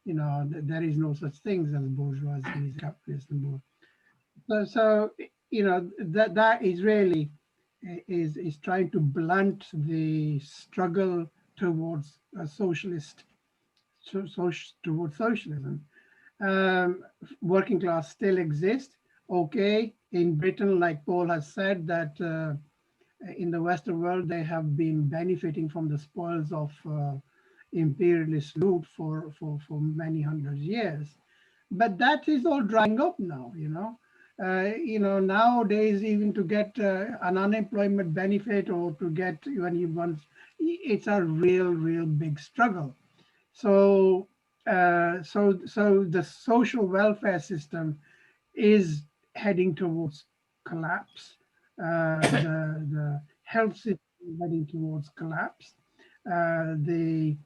You know, there is no such things as bourgeoisie, capitalist, and so you know that is really is trying to blunt the struggle towards a socialist, towards socialism. Working class still exists. Okay, in Britain, like Paul has said, that in the Western world, they have been benefiting from the spoils of imperialist loot for many hundred years. But that is all drying up now, you know. Nowadays, even to get an unemployment benefit or to get when you want, it's a real big struggle. So the social welfare system is heading towards collapse. The health system is heading towards collapse. The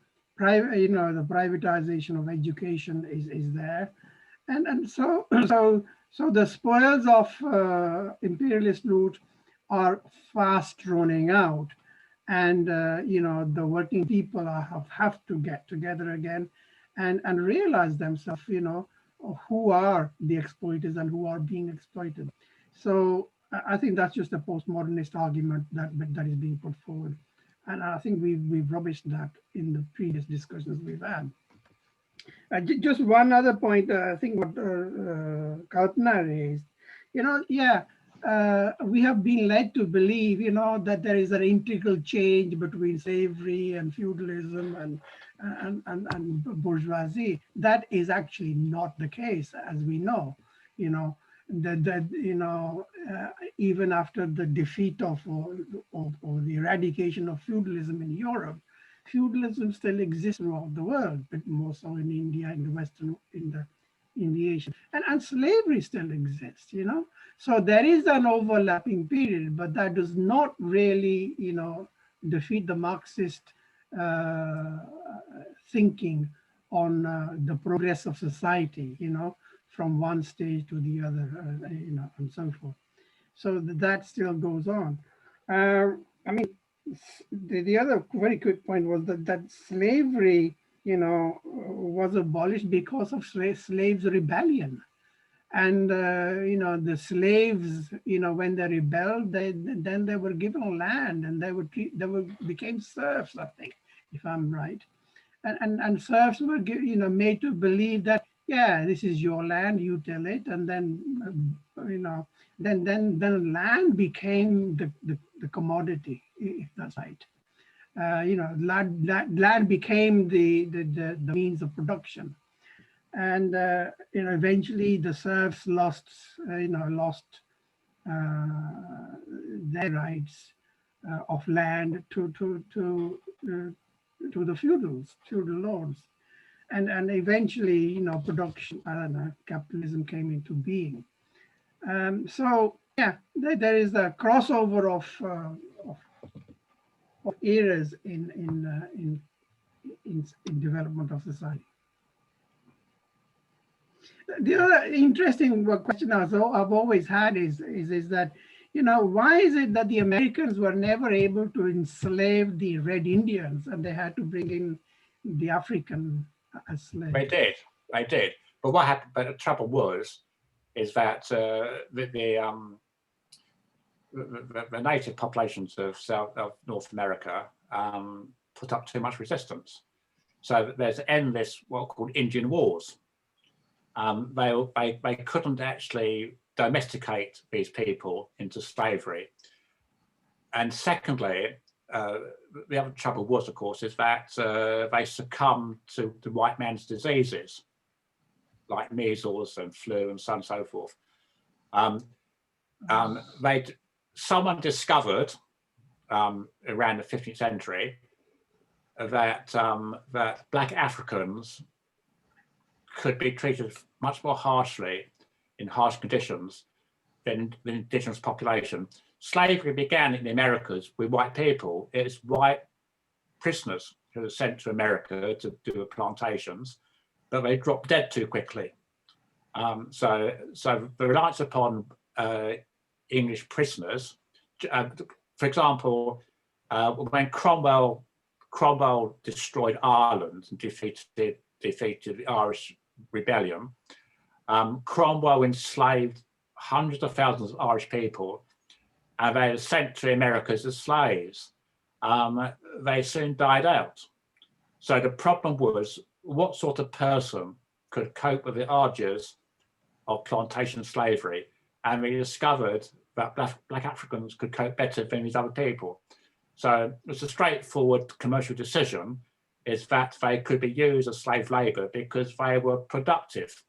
privatization of education is there, and so the spoils of imperialist loot are fast running out, and the working people have to get together again and realize themselves, you know, who are the exploiters and who are being exploited. So I think that's just a postmodernist argument that is being put forward. And I think we've rubbished that in the previous discussions we've had. Just one other point, I think what Kalpana raised, you know, we have been led to believe, you know, that there is an integral change between slavery and feudalism and bourgeoisie. That is actually not the case, as we know, you know, even after the defeat of the eradication of feudalism in Europe, feudalism still exists throughout the world, but more so in India, in the Western, in the Asian, and slavery still exists, you know. So there is an overlapping period, but that does not really, you know, defeat the Marxist thinking on the progress of society, you know, from one stage to the other, you know, and so forth. So that still goes on. I mean, the other very quick point was that slavery, you know, was abolished because of slaves' rebellion. And, you know, the slaves, you know, when they rebelled, then they were given land and they became serfs, I think, if I'm right. And serfs were, you know, made to believe that, yeah, this is your land, you tell it. And then, you know, then land became the commodity, if that's right. You know, land became the means of production. And you know, eventually the serfs lost their rights of land to the feudal lords, and eventually, you know, production, capitalism came into being. So yeah, there is a crossover of eras in development of society. The other interesting question I've always had is that, you know, why is it that the Americans were never able to enslave the Red Indians and they had to bring in the African as slaves? They did. They did. But what happened? But the trouble is that the native populations of North America put up too much resistance. So there's endless what are called Indian wars. They couldn't actually domesticate these people into slavery. And secondly, the other trouble was, of course, is that they succumbed to the white man's diseases, like measles and flu and so on and so forth. Someone discovered around the 15th century that Black Africans could be treated much more harshly in harsh conditions than the indigenous population. Slavery began in the Americas with white people. It's white prisoners who were sent to America to do the plantations, but they dropped dead too quickly. So the reliance upon English prisoners, for example, when Cromwell destroyed Ireland and defeated the Irish rebellion, Cromwell enslaved hundreds of thousands of Irish people, and they were sent to America as slaves. They soon died out. So the problem was, what sort of person could cope with the arduous of plantation slavery? And we discovered that Black Africans could cope better than these other people. So it's a straightforward commercial decision, is that they could be used as slave labor because they were productive.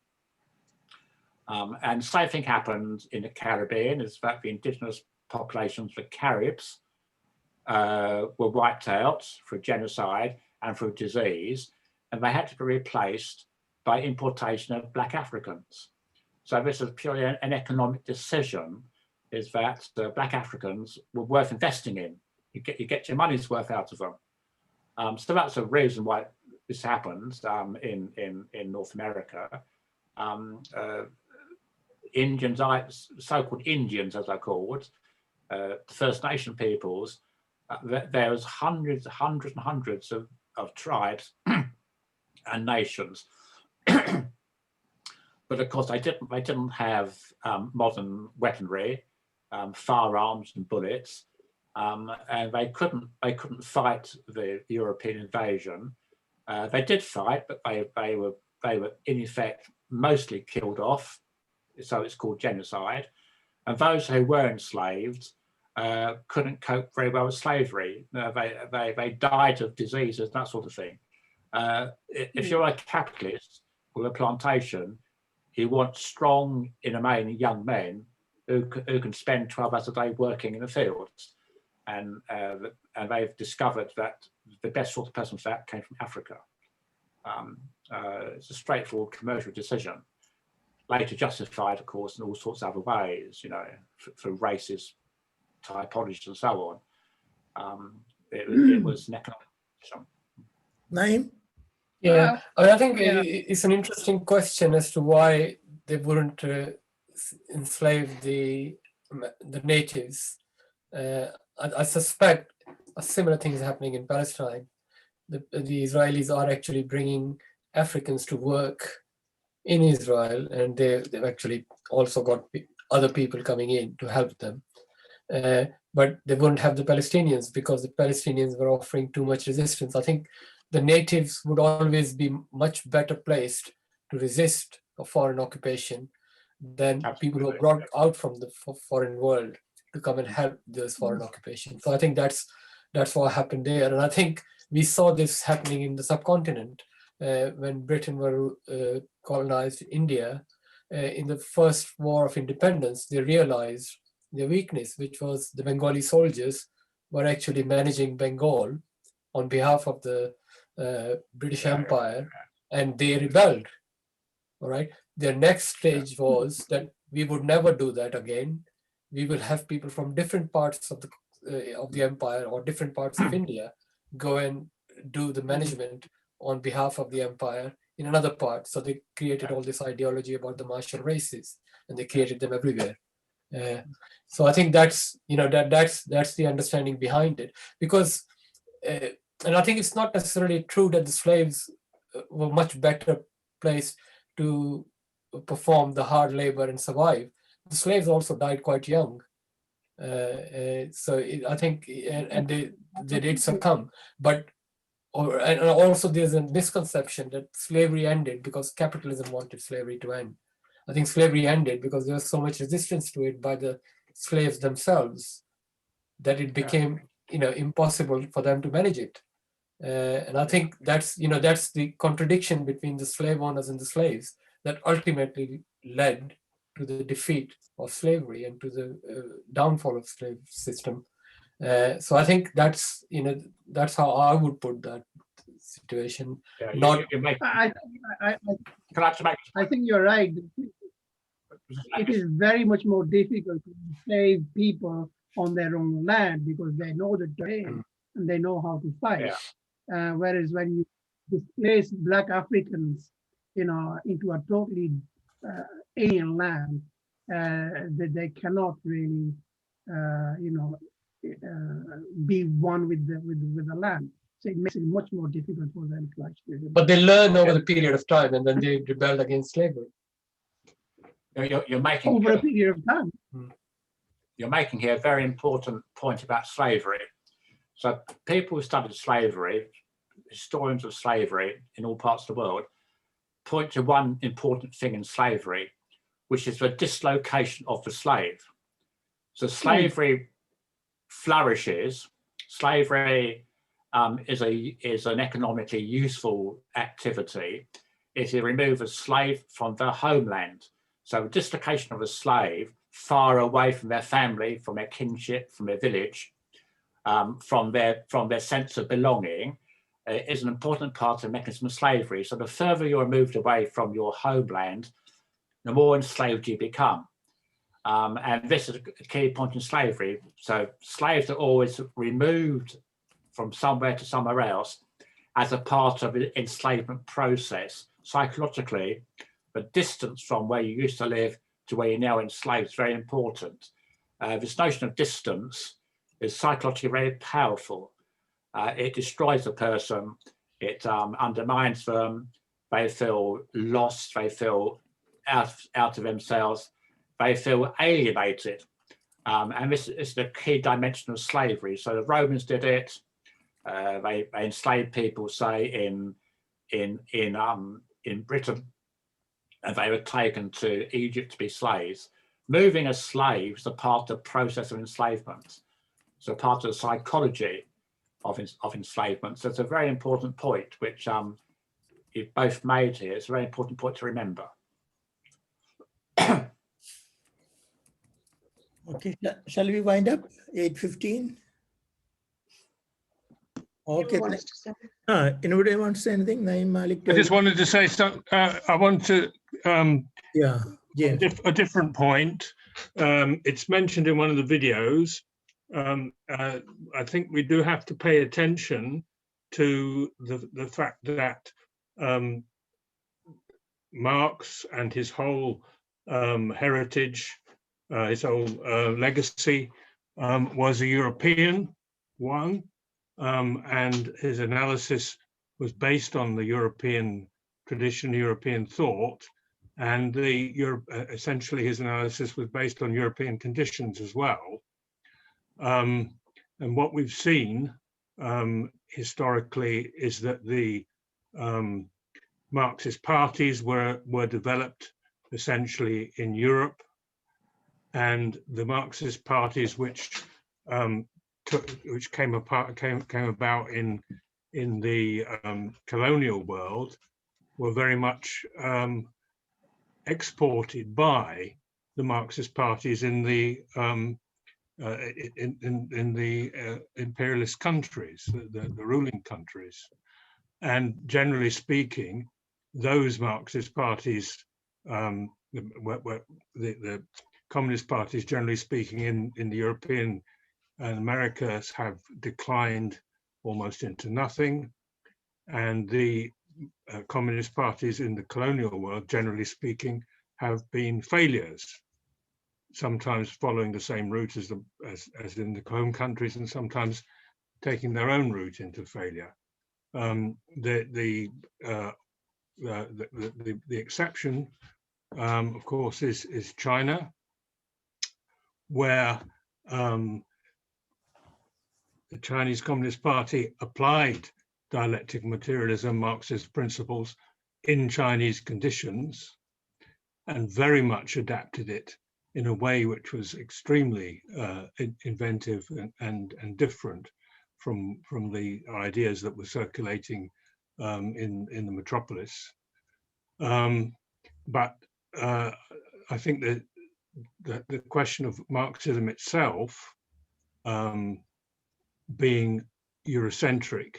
And the same thing happened in the Caribbean, is that the indigenous populations, the Caribs, were wiped out through genocide and through disease, and they had to be replaced by importation of Black Africans. So this is purely an economic decision, is that Black Africans were worth investing in. You get your money's worth out of them. So that's a reason why this happened in North America. Indians, so-called Indians as they're called, First Nation peoples, there was hundreds and hundreds of tribes and nations. But of course, they didn't have modern weaponry, firearms and bullets, and they couldn't fight the European invasion. They did fight, but they were in effect mostly killed off. So it's called genocide. And those who were enslaved couldn't cope very well with slavery. They died of diseases, that sort of thing. If you're a capitalist with a plantation, you want strong, in a main, young men who can spend 12 hours a day working in the fields. And they've discovered that the best sort of person for that came from Africa. It's a straightforward commercial decision, later justified, of course, in all sorts of other ways, you know, for racist typologies and so on. It was an economic decision. Naeem? Yeah, I think it's an interesting question as to why they wouldn't enslave the natives. I suspect a similar thing is happening in Palestine. The Israelis are actually bringing Africans to work in Israel, and they've actually also got other people coming in to help them. But they wouldn't have the Palestinians because the Palestinians were offering too much resistance. I think the natives would always be much better placed to resist a foreign occupation than people who are brought out from the foreign world to come and help this foreign occupation. So I think that's what happened there. And I think we saw this happening in the subcontinent when Britain were colonized India. In the first war of independence, they realized their weakness, which was the Bengali soldiers were actually managing Bengal on behalf of the British Empire, and they rebelled. All right. Their next stage was that we would never do that again. We will have people from different parts of the empire or different parts of India go and do the management on behalf of the empire in another part. So they created all this ideology about the martial races, and they created them everywhere. So I think that's the understanding behind it, because and I think it's not necessarily true that the slaves were much better placed to perform the hard labor and survive. The slaves also died quite young. I think, and they did succumb, but and also there's a misconception that slavery ended because capitalism wanted slavery to end. I think slavery ended because there was so much resistance to it by the slaves themselves that it became, impossible for them to manage it. And I think that's the contradiction between the slave owners and the slaves that ultimately led to the defeat of slavery and to the downfall of slave system. So I think that's how I would put that situation. Yeah, Not- you make, I can I just make I think you're right. It is very much more difficult to enslave people on their own land because they know the terrain and they know how to fight. Whereas when you displace Black Africans, into a totally alien land, they cannot really, be one with the land. So it makes it much more difficult for them to actually. But they learn over the period of time, and then they rebelled against slavery. you're making Over a period of time. you're making here a very important point about slavery. So people who studied slavery, historians of slavery in all parts of the world, point to one important thing in slavery, which is the dislocation of the slave. So slavery flourishes. Slavery is an economically useful activity if you remove a slave from their homeland. So dislocation of a slave far away from their family, from their kinship, from their village, from their sense of belonging, is an important part of the mechanism of slavery. So the further you're moved away from your homeland, the more enslaved you become. And this is a key point in slavery. So slaves are always removed from somewhere to somewhere else as a part of the enslavement process. Psychologically, the distance from where you used to live to where you're now enslaved is very important. This notion of distance is psychologically very powerful. It destroys a person, it undermines them, they feel lost, they feel out of themselves, they feel alienated. And this is the key dimension of slavery. So the Romans did it. They enslaved people, say, in Britain, and they were taken to Egypt to be slaves. Moving as slaves are part of the process of enslavement. So part of the psychology of enslavement. So it's a very important point, which you've both made here. It's a very important point to remember. Okay, shall we wind up? 8:15. Okay. Anybody want to say anything? Naeem, Malik. I just wanted to say something. I want to a different point. It's mentioned in one of the videos. I think we do have to pay attention to the fact that Marx and his whole heritage, his whole legacy was a European one, and his analysis was based on the European tradition, European thought, and essentially his analysis was based on European conditions as well. And what we've seen historically is that the Marxist parties were developed essentially in Europe, and the Marxist parties which came about in the colonial world were very much exported by the Marxist parties in the imperialist countries, the ruling countries. And generally speaking, those Marxist parties, the communist parties, generally speaking, in the European and Americas have declined almost into nothing. And the communist parties in the colonial world, generally speaking, have been failures, sometimes following the same route as in the home countries, and sometimes taking their own route into failure. The the exception, of course, is China, where the Chinese Communist Party applied dialectic materialism, Marxist principles in Chinese conditions, and very much adapted it in a way which was extremely inventive and different from the ideas that were circulating in the metropolis. But I think that the question of Marxism itself being Eurocentric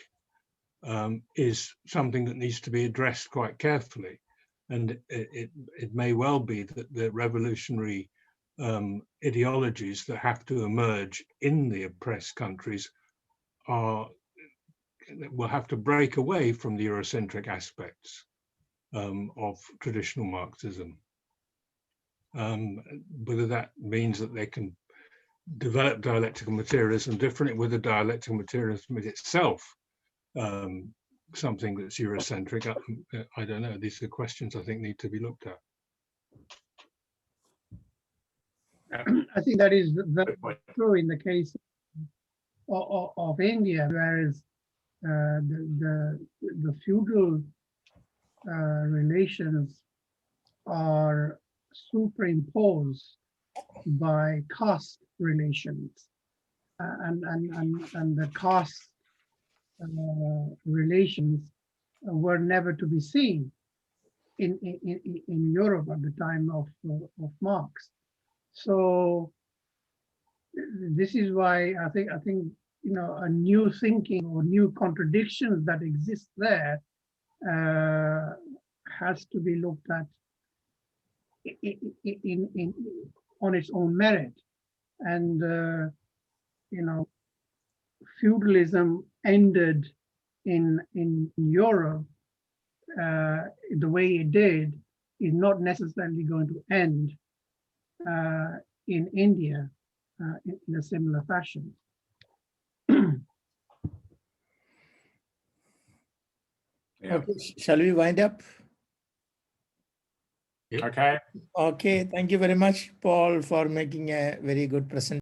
is something that needs to be addressed quite carefully. And it may well be that the revolutionary ideologies that have to emerge in the oppressed countries will have to break away from the Eurocentric aspects of traditional Marxism. Whether that means that they can develop dialectical materialism differently, whether dialectical materialism is itself something that's Eurocentric, I don't know. These are questions I think need to be looked at. I think that is very true in the case of India, whereas the feudal relations are superimposed by caste relations, and the caste relations were never to be seen in Europe at the time of Marx. So this is why I think a new thinking or new contradictions that exist there has to be looked at on its own merit. And feudalism ended in Europe the way it did is not necessarily going to end in India in a similar fashion. Yeah. Okay, shall we wind up? Okay. Okay, thank you very much, Paul, for making a very good presentation.